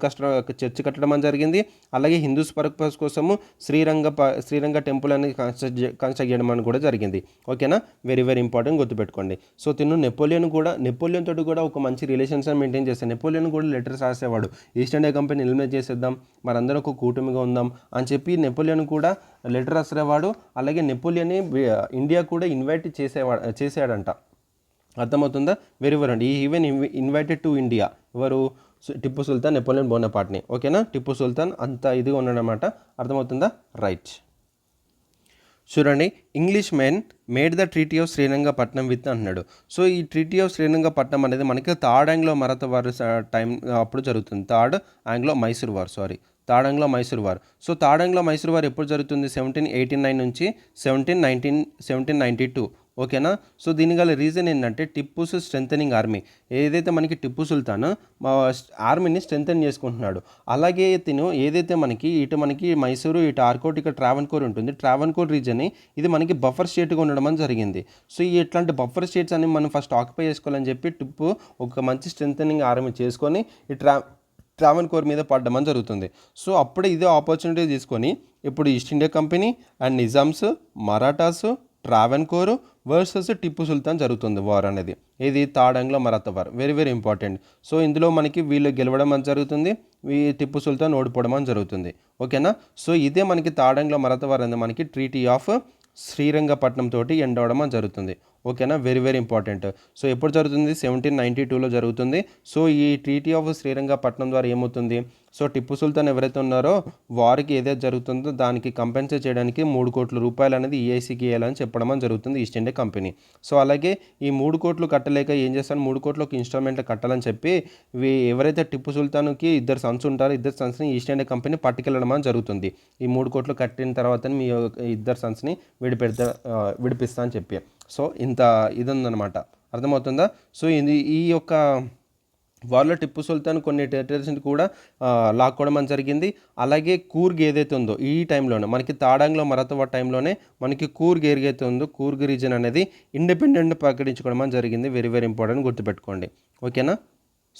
కట్టడం జరిగింది. అలాగే హిందూస్ పర్పస్ కోసము శ్రీరంగ టెంపుల్ అనేది కన్స్ట్రక్ట్ చేయడం అని కూడా జరిగింది. ఓకేనా, వెరీ వెరీ ఇంపార్టెంట్, గుర్తుపెట్టుకోండి. సో తిను నెపోలియన్ తోటి కూడా ఒక మంచి రిలేషన్స్ మెయింటైన్ చేస్తాడు. నెపోలియన్ కూడా లెటర్స్ రాసేవాడు, ఈస్ట్ ఇండియా కంపెనీ ఎలిమినేట్ చేసేద్దాం, మనందరం ఒక కూటమిగా ఉందాం అని చెప్పి నెపోలియన్ కూడా లెటర్ రాసేవాడు. అలాగే నెపోలియన్ ఇండియా కూడా ఇన్వైట్ చేసాడంట. అర్థమవుతుందా? వెరీ వెరీ అండి. ఈవెన్ ఇన్వైటెడ్ టు ఇండియా ఎవరు? టిప్పు సుల్తాన్ నెపోలియన్ బోనపార్ట్ని. ఓకేనా, టిప్పు సుల్తాన్ అంత ఇదిగా ఉన్నాడనమాట. అర్థమవుతుందా? రైట్. చూడండి, English men made the treaty of Srirangapatnam with అంటున్నాడు. సో ఈ ట్రీటీ ఆఫ్ శ్రీరంగపట్నం అనేది మనకి third Anglo Maratha war time అప్పుడు జరుగుతుంది. Third Anglo Mysore war. So third Anglo Mysore war ఎప్పుడు జరుగుతుంది? 1789 నుంచి 1792. ఓకేనా. సో దీని గల రీజన్ ఏంటంటే టిప్పుస్ స్ట్రెంథనింగ్ ఆర్మీ, ఏదైతే మనకి టిప్పు సుల్తాన్ ఆర్మీని స్ట్రెంథన్ చేసుకుంటున్నాడు. అలాగే తిను ఏదైతే మనకి మైసూరు, ఇటు ఆర్కోట్, ఇక్కడ ట్రావెన్కోర్ ఉంటుంది. ట్రావెన్కోర్ రీజన్ని ఇది మనకి బఫర్ స్టేట్గా ఉండడం అని జరిగింది. సో ఇట్లాంటి బఫర్ స్టేట్స్ అని మనం ఫస్ట్ ఆక్యుపై చేసుకోవాలని చెప్పి టిప్పు ఒక మంచి స్ట్రెంథనింగ్ ఆర్మీ చేసుకొని ఈ ట్రావెన్కోర్ మీద పడ్డమని జరుగుతుంది. సో అప్పుడే ఇదే ఆపర్చునిటీ తీసుకొని ఇప్పుడు East India Company and Nizams, Marathas, Travancore versus Tipu Sultan జరుగుతుంది వార్ అనేది. ఇది third Anglo Maratha war, very very important. So ఇందులో మనకి వీళ్ళు గెలవడం అని జరుగుతుంది, టిప్పు సుల్తాన్ ఓడిపోవడం అని జరుగుతుంది. ఓకేనా. సో ఇదే మనకి థర్డ్ ఆంగ్లో మరాఠా వార్ అనేది మనకి ట్రీటీ ఆఫ్ శ్రీరంగపట్నం తోటి ఎండ్ అవడం అని జరుగుతుంది. ఓకేనా, వెరీ వెరీ ఇంపార్టెంట్. సో ఎప్పుడు జరుగుతుంది? 1792లో జరుగుతుంది. సో ఈ ట్రీటీ ఆఫ్ శ్రీరంగపట్నం ద్వారా ఏమవుతుంది? సో టిప్పు సుల్తాన్ ఎవరైతే ఉన్నారో వారికి ఏదైతే జరుగుతుందో దానికి కంపెన్సేట్ చేయడానికి 3 కోట్ల రూపాయలు అనేది ఈఐసికి ఇవ్వాలని చెప్పడం అని జరుగుతుంది ఈస్ట్ ఇండియా కంపెనీ. సో అలాగే ఈ 3 కోట్లు కట్టలేక ఏం చేస్తాను, 3 కోట్లు ఒక ఇన్స్టాల్మెంట్లో కట్టాలని చెప్పి ఎవరైతే టిప్పు సుల్తాన్కి 2 సన్స్ ఉంటారో 2 సన్స్ని ఈస్ట్ ఇండియా కంపెనీ పట్టుకెళ్ళడం అని జరుగుతుంది. ఈ 3 కోట్లు కట్టిన తర్వాత మీ 2 సన్స్ని విడిపిస్తా అని చెప్పి. సో ఇంత ఇది ఉందన్నమాట, అర్థమవుతుందా? సో ఈ యొక్క వార్లో టిప్పు సుల్తాన్ కొన్ని టెరిటరీస్ని కూడా లాక్కోవడం అని జరిగింది. అలాగే కూర్గ్ ఏదైతే ఉందో ఈ టైంలోనే మనకి థర్డ్ ఆంగ్లో మరాఠా వార్ టైంలోనే మనకి కూర్గ్ ఏదైతే ఉందో కూర్గ్ రీజన్ అనేది ఇండిపెండెంట్ ప్రకటించుకోవడం అని జరిగింది. వెరీ వెరీ ఇంపార్టెంట్, గుర్తుపెట్టుకోండి. ఓకేనా.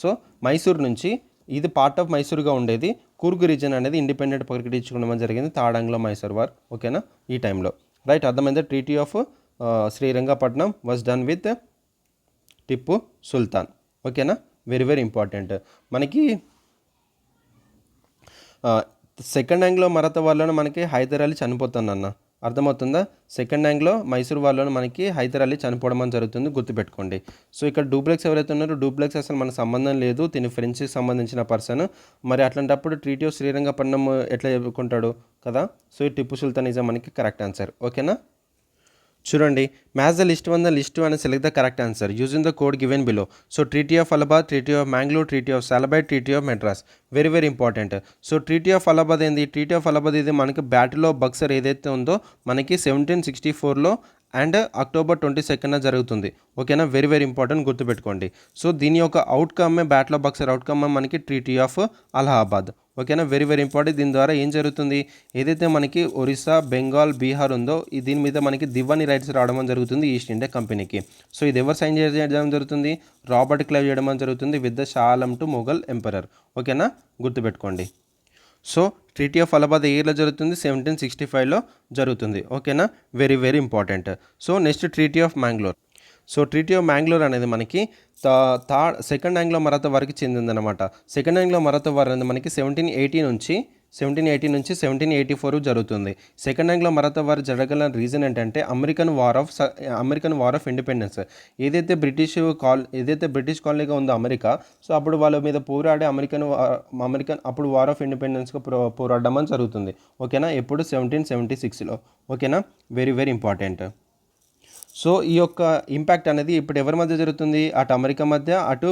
సో మైసూర్ నుంచి ఇది పార్ట్ ఆఫ్ మైసూర్గా ఉండేది, కూర్గ్ రీజన్ అనేది ఇండిపెండెంట్ ప్రకటించుకోవడం అని జరిగింది థర్డ్ ఆంగ్లో మైసూర్ వార్. ఓకేనా, ఈ టైంలో రైట్ అర్థమైందా? Treaty of Srirangapatna was done with Tipu Sultan. ఓకేనా, వెరీ వెరీ ఇంపార్టెంట్. మనకి సెకండ్ ఆంగ్లో మరాఠా వార్లోనే మనకి హైదర్ అలీ చనిపోతానన్న, అర్థమవుతుందా? సెకండ్ ఆంగ్లో మైసూర్ వార్లోనే మనకి హైదర్ అలీ చనిపోవడం అని జరుగుతుంది, గుర్తుపెట్టుకోండి. సో ఇక్కడ డూప్లెక్స్ ఎవరైతే ఉన్నారో డూప్లెక్స్ అసలు మనకు సంబంధం లేదు, తిని ఫ్రెంచ్కి సంబంధించిన పర్సన్. మరి అట్లాంటప్పుడు ట్రీటీ ఆఫ్ శ్రీరంగపట్నం ఎట్లా చెప్పుకుంటాడు కదా? సో ఈ టిప్పు సుల్తానిజం మనకి కరెక్ట్ ఆన్సర్. ఓకేనా, చూడండి, match the list one the list and select the correct answer using the code given below. So treaty of Allahabad, treaty of Mangalore, treaty of Salbai, treaty of Madras, very very important. So treaty of Allahabad ఏంది? Treaty of Allahabad ఇది మనకి battle of Buxar ఏదైతే ఉందో మనకి 1764లో and October 22న జరుగుతుంది. ఓకేనా, very very important, గుర్తుపెట్టుకోండి. So దీని యొక్క outcome battle of Buxar outcome మనకి ట్రీటీ ఆఫ్ అలహాబాద్. ఓకేనా, వెరీ వెరీ ఇంపార్టెంట్. దీని ద్వారా ఏం జరుగుతుంది? ఏదైతే మనకి ఒరిస్సా, బెంగాల్, బీహార్ ఉందో దీని మీద మనకి దివానీ రైట్స్ రావడం జరుగుతుంది ఈస్ట్ ఇండియా కంపెనీకి. సో ఇది ఎవరు సైన్ చేయడం జరుగుతుంది? రాబర్ట్ క్లైవ్ చేయడం జరుగుతుంది with the Shah Alam two Mughal emperor. ఓకేనా, గుర్తుపెట్టుకోండి. సో ట్రీటీ ఆఫ్ అలహాబాద్ ఏ ఇయర్లో జరుగుతుంది? 1765లో జరుగుతుంది. ఓకేనా, very very important. So next treaty of Mangalore. So treaty of Mangalore అనేది మనకి సెకండ్ ఆంగ్లో మరాఠా వార్కి చెందిందనమాట. సెకండ్ ఆంగ్లో మరాఠా వార్ అనేది మనకి 1780 నుంచి 1784 జరుగుతుంది. సెకండ్ ఆంగ్లో మరాఠా వార్ జరగల రీజన్ ఏంటంటే అమెరికన్ వార్ ఆఫ్ ఇండిపెండెన్స్. ఏదైతే బ్రిటిష్ కాలనీగా ఉందో అమెరికా, సో అప్పుడు వాళ్ళ మీద పోరాడి అమెరికన్ అప్పుడు వార్ ఆఫ్ ఇండిపెండెన్స్గా పోరాడడం అని జరుగుతుంది. ఓకేనా, ఎప్పుడు 1776లో. ఓకేనా, వెరీ వెరీ ఇంపార్టెంట్. సో ఈ యొక్క ఇంపాక్ట్ అనేది ఇప్పుడు ఎవరి మధ్య జరుగుతుంది? అటు అమెరికా మధ్య, అటు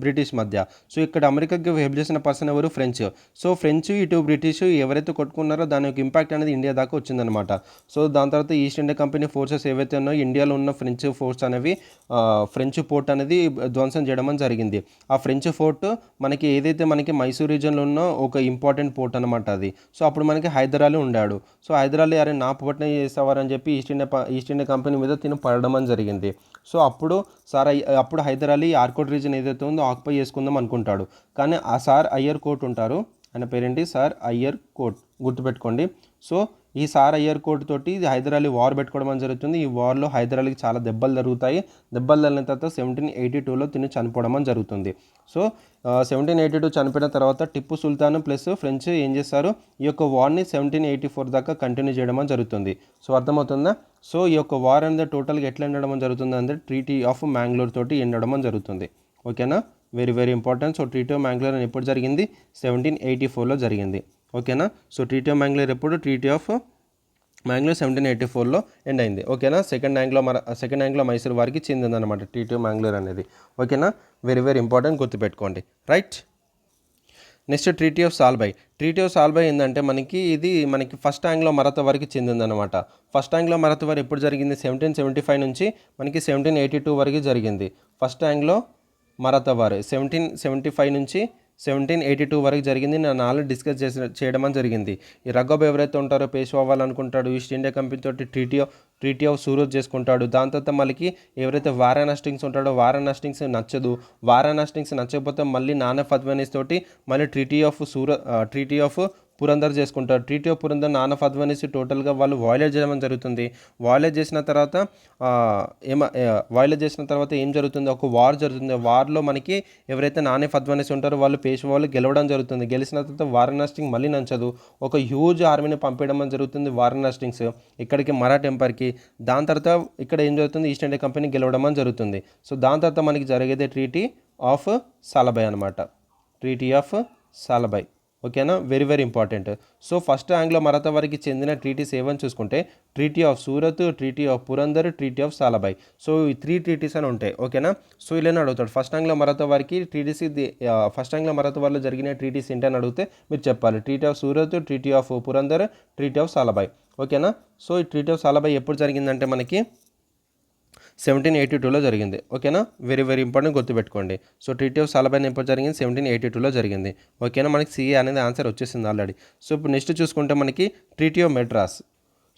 బ్రిటిష్ మధ్య. సో ఇక్కడ అమెరికాకి హెల్ప్ చేసిన పర్సన్ ఎవరు? ఫ్రెంచ్. సో ఫ్రెంచ్ ఇటు బ్రిటిష్ ఎవరైతే కొట్టుకున్నారో దాని యొక్క ఇంపాక్ట్ అనేది ఇండియా దాకా వచ్చిందనమాట. సో దాని తర్వాత ఈస్ట్ ఇండియా కంపెనీ ఫోర్సెస్ ఏవైతే ఉన్నాయో ఇండియాలో ఉన్న ఫ్రెంచ్ ఫోర్స్ అనేవి ఫ్రెంచ్ పోర్ట్ అనేది ధ్వంసం చేయడం అని జరిగింది. ఆ ఫ్రెంచ్ ఫోర్ట్ మనకి ఏదైతే మనకి మైసూర్ రీజన్లో ఉన్న ఒక ఇంపార్టెంట్ పోర్ట్ అనమాట అది. సో అప్పుడు మనకి హైదర్ అలీ ఉండాడు. సో హైదర్ అలీ అరే నా పోర్ట్నే చేసేవారని చెప్పి ఈస్ట్ ఇండియా కంపెనీ మీద పడడం అని జరిగింది. సో అప్పుడు హైదర్ అలీ ఆర్కోట్ రీజన్ ఏదైతే ఉందో ఆక్యుపై చేసుకుందాం అనుకుంటాడు. కానీ ఆ సార్ అయ్యర్ కోట్ ఉంటారు, ఆయన పేరేంటి? సార్ అయ్యర్ కోట్, గుర్తుపెట్టుకోండి. సో ఈ సార్ అయ్యర్ కోట్ తోటి హైదర్ అలీ వార్ పెట్టుకోవడం అని జరుగుతుంది. ఈ వార్లో హైదర్ అలీకి చాలా దెబ్బలు జరుగుతాయి. దెబ్బలు తగిలిన తర్వాత 1782లో తిని చనిపోవడం అని జరుగుతుంది. సో 1782 చనిపోయిన తర్వాత టిప్పు సుల్తాన్ ప్లస్ ఫ్రెంచ్ ఏం చేస్తారు? ఈ యొక్క వార్ని 1784 దాకా కంటిన్యూ చేయడం అని జరుగుతుంది. సో అర్థమవుతుందా? సో ఈ యొక్క వార్ అనేది టోటల్గా ఎట్లా ఎండడం అని జరుగుతుంది అంటే ట్రీటీ ఆఫ్ మ్యాంగ్లూర్ తోటి ఎండడం అని జరుగుతుంది. ఓకేనా, very very important. So treaty of Mangalore అని ఎప్పుడు జరిగింది? 1784లో జరిగింది. ఓకేనా, సో ట్రీటీ ఆఫ్ మ్యాంగ్లూర్ ఎప్పుడు? ట్రీటీ ఆఫ్ మ్యాంగ్లూర్ 1784లో ఎండ్ అయింది. ఓకేనా, సెకండ్ ఆంగ్లో మైసూర్ వారికి చెందిందనమాట ట్రీటీ ఆఫ్ మ్యాంగ్లూర్ అనేది. ఓకేనా, వెరీ వెరీ ఇంపార్టెంట్, గుర్తుపెట్టుకోండి. Right, next treaty of Salbai. Treaty of Salbai ఏంటంటే మనకి ఫస్ట్ ఆంగ్లో మరాఠా వారికి చెందిందనమాట. ఫస్ట్ ఆంగ్లో మరాఠా వారు ఎప్పుడు జరిగింది 1775 నుంచి మనకి 1782 వరకు జరిగింది. ఫస్ట్ ఆంగ్లో మరాఠా వారు 1775 నుంచి 1782 వరకు జరిగింది. నేను ఆల్రెడీ డిస్కస్ చేయడం అని జరిగింది. ఈ రఘోబ్ ఎవరైతే ఉంటారో పేష్వా అవ్వాలనుకుంటాడు, ఈస్ట్ ఇండియా కంపెనీ తోటి ట్రీటీ ఆఫ్ సూరత్ చేసుకుంటాడు. దాని తర్వాత మళ్ళీ ఎవరైతే వారన్ హస్టింగ్స్ ఉంటాడో వారన్ హస్టింగ్స్ నచ్చదు. వారన్ హస్టింగ్స్ నచ్చకపోతే మళ్ళీ నానా ఫద్వనీస్ తోటి మళ్ళీ ట్రీటీ ఆఫ్ పురందర్ చేసుకుంటారు. ట్రీటీ ఆఫ్ పురందర్ నానా ఫద్వనీస్ టోటల్గా వాళ్ళు వాయిలేట్ చేయడం జరుగుతుంది. వాయిలేట్ చేసిన తర్వాత ఏం జరుగుతుంది, ఒక వార్ జరుగుతుంది. వార్లో మనకి ఎవరైతే నానే ఫద్వనీస్ ఉంటారో వాళ్ళు పేష్వాలు గెలవడం జరుగుతుంది. గెలిచిన తర్వాత వారన్ హస్టింగ్స్ మళ్ళీ నచ్చదు. ఒక హ్యూజ్ ఆర్మీని పంపించడం జరుగుతుంది వారన్ హస్టింగ్స్ ఇక్కడికి మరాఠా ఎంపైర్కి. దాని తర్వాత ఇక్కడ ఏం జరుగుతుంది, ఈస్ట్ ఇండియా కంపెనీ గెలవడం అని జరుగుతుంది. సో దాని తర్వాత మనకి జరిగేది ట్రీటీ ఆఫ్ సాలబై అనమాట. ట్రీటీ ఆఫ్ సాలబై, ఓకేనా, very very important. So first Anglo Maratha వారికి చెందిన ట్రీటీస్ ఏవని చూసుకుంటే treaty of Surat, treaty of Purandar, treaty of Salbai. So ఈ 3 ట్రీటీస్ అని ఉంటాయి, ఓకేనా. సో ఇలా అడుగుతాడు ఫస్ట్ ఆంగ్లో మరాఠా వారికి ట్రీటీస్, ఫస్ట్ ఆంగ్లో మరాఠా వారిలో జరిగిన ట్రీటీస్ ఏంటని అడిగితే మీరు చెప్పాలి treaty of Surat, treaty of Purandar, treaty of Salbai, ఓకేనా. సో ఈ ట్రీటీ ఆఫ్ సాలబై ఎప్పుడు జరిగిందంటే మనకి 1782లో జరిగింది, ఓకేనా. వెరీ వెరీ ఇంపార్టెంట్, గుర్తుపెట్టుకోండి. సో ట్రీటీ ఆఫ్ సాలబై ఎప్పుడు జరిగింది, 1782లో జరిగింది, ఓకేనా. మనకి సిఏ అనేది ఆన్సర్ వచ్చేసింది ఆల్రెడీ. సో ఇప్పుడు నెక్స్ట్ చూసుకుంటే మనకి ట్రీటీ ఆఫ్ మెడ్రాస్.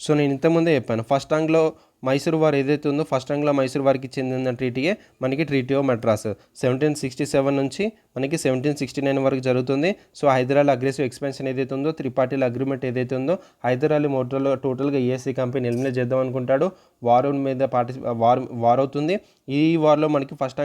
సో నేను ఇంతకుముందే చెప్పాను ఫస్ట్ ఆంగ్లో మైసూర్ వార్ ఏదైతే ఉందో ఫస్ట్ ఆంగ్లో మైసూర్ వారికి చెందిన ట్రీటీయే మనకి ట్రీటీ ఆఫ్ మెడ్రాస్. 1767 నుంచి మనకి 1769 వరకు జరుగుతుంది. సో హైదరాబాద్ అగ్రెసివ్ ఎక్స్పెన్షన్ ఏదైతే ఉందో, త్రిపార్టీల అగ్రిమెంట్ ఏదైతే ఉందో, హైదరాబాద్ మోటర్లో టోటల్గా ఈఎస్సీ కంపెనీ ఎలిమినేట్ చేద్దాం అనుకుంటాడు. వార్ మీద వార్ అవుతుంది. ఈ వార్లో మనకి ఫస్ట్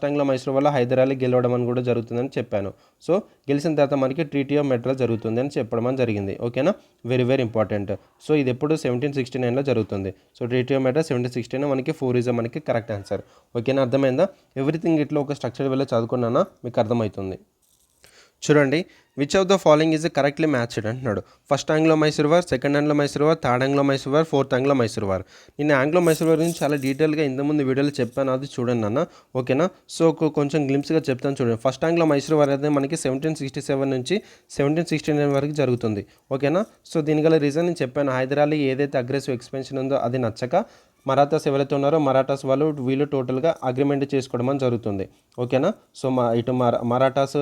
ఆంగ్లో మైసూర్ వల్ల హైదరాబాద్ గెలవడం అని కూడా జరుగుతుందని చెప్పాను. సో గెలిచిన తర్వాత మనకి ట్రీటీ ఆఫ్ మెడ్రాస్ జరుగుతుంది అని చెప్పడం అని జరిగింది, ఓకేనా. Very very important. సో ఇది ఎప్పుడు 1769లో జరుగుతుంది. సో ట్రీటీ ఆఫ్ మెడ్రాస్ 1769 మనకి 4 ఈజ్ మనకి కరెక్ట్ ఆన్సర్, ఓకేనా. అర్థమైందా? ఎవ్రీథింగ్ ఇట్లా ఒక స్ట్రక్చర్ వెళ్ళి చదువుకున్నానా మీకు అర్థమవుతుంది. చూడండి, which of the following is correctly matched అంటున్నాడు. First Anglo Mysore war, second Anglo Mysore war, third Anglo Mysore war, fourth Anglo Mysore war. నేను ఆంగ్లో మైసూర్ వార్ గురించి చాలా డీటెయిల్గా ఇంతకుముందు వీడియోలో చెప్పాను, అది చూడండి అన్న, ఓకేనా. సో కొంచెం గ్లిమ్స్గా చెప్తాను చూడండి. ఫస్ట్ ఆంగ్లో మైసూర్ వార్ అయితే మనకి 1767 నుంచి 1769 వరకు జరుగుతుంది, ఓకేనా. సో దీనిగల రీజన్ నేను చెప్పాను, హైదరాబాద్ ఏదైతే అగ్రెసివ్ ఎక్స్పెన్షన్ ఉందో అది నచ్చక మరాఠాస్ ఎవరైతే ఉన్నారో మరాఠాస్ వీళ్ళు టోటల్గా అగ్రిమెంట్ చేసుకోవడం అని జరుగుతుంది, ఓకేనా. సో ఇటు మరాఠాస్,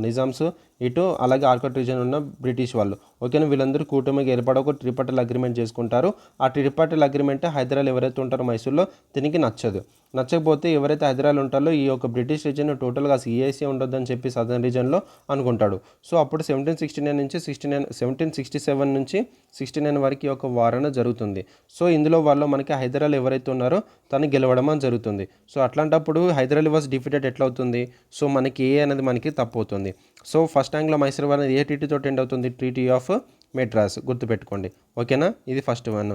నిజామ్స్, ఇటు అలాగే ఆర్కాట్ రీజన్ ఉన్న బ్రిటిష్ వాళ్ళు, ఓకేనా, వీళ్ళందరూ కూటమికి ఏర్పడి ఒక ట్రిపార్టీల అగ్రిమెంట్ చేసుకుంటారు. ఆ ట్రిపార్టీల అగ్రిమెంట్ హైదరాబాద్ ఎవరైతే ఉంటారో మైసూర్లో దీనికి నచ్చకపోతే ఎవరైతే హైదరాబాద్ ఉంటారో ఈ యొక్క బ్రిటిష్ రీజన్ టోటల్గా సిఐసి ఉండొద్దని చెప్పి సదర్న్ రీజన్లో అనుకుంటాడు. సో అప్పుడు 1767 నుంచి 69 వరకు ఒక వార్ అనేది జరుగుతుంది. సో ఇందులో వాళ్ళు మనకి హైదరాబాద్ ఎవరైతే ఉన్నారో తను గెలవడం అని జరుగుతుంది. సో అట్లాంటప్పుడు హైదరాబాద్ వాజ్ డిఫీటెడ్ ఎట్లా అవుతుంది, సో మనకి ఏ అనేది మనకి తప్పవుతుంది. So first Anglo Mysore war అనేది ఏ ట్రీటీ తోటి ఎండ్ అవుతుంది, ట్రీటీ ఆఫ్ మెడ్రాస్, గుర్తుపెట్టుకోండి, ఓకేనా. ఇది first one.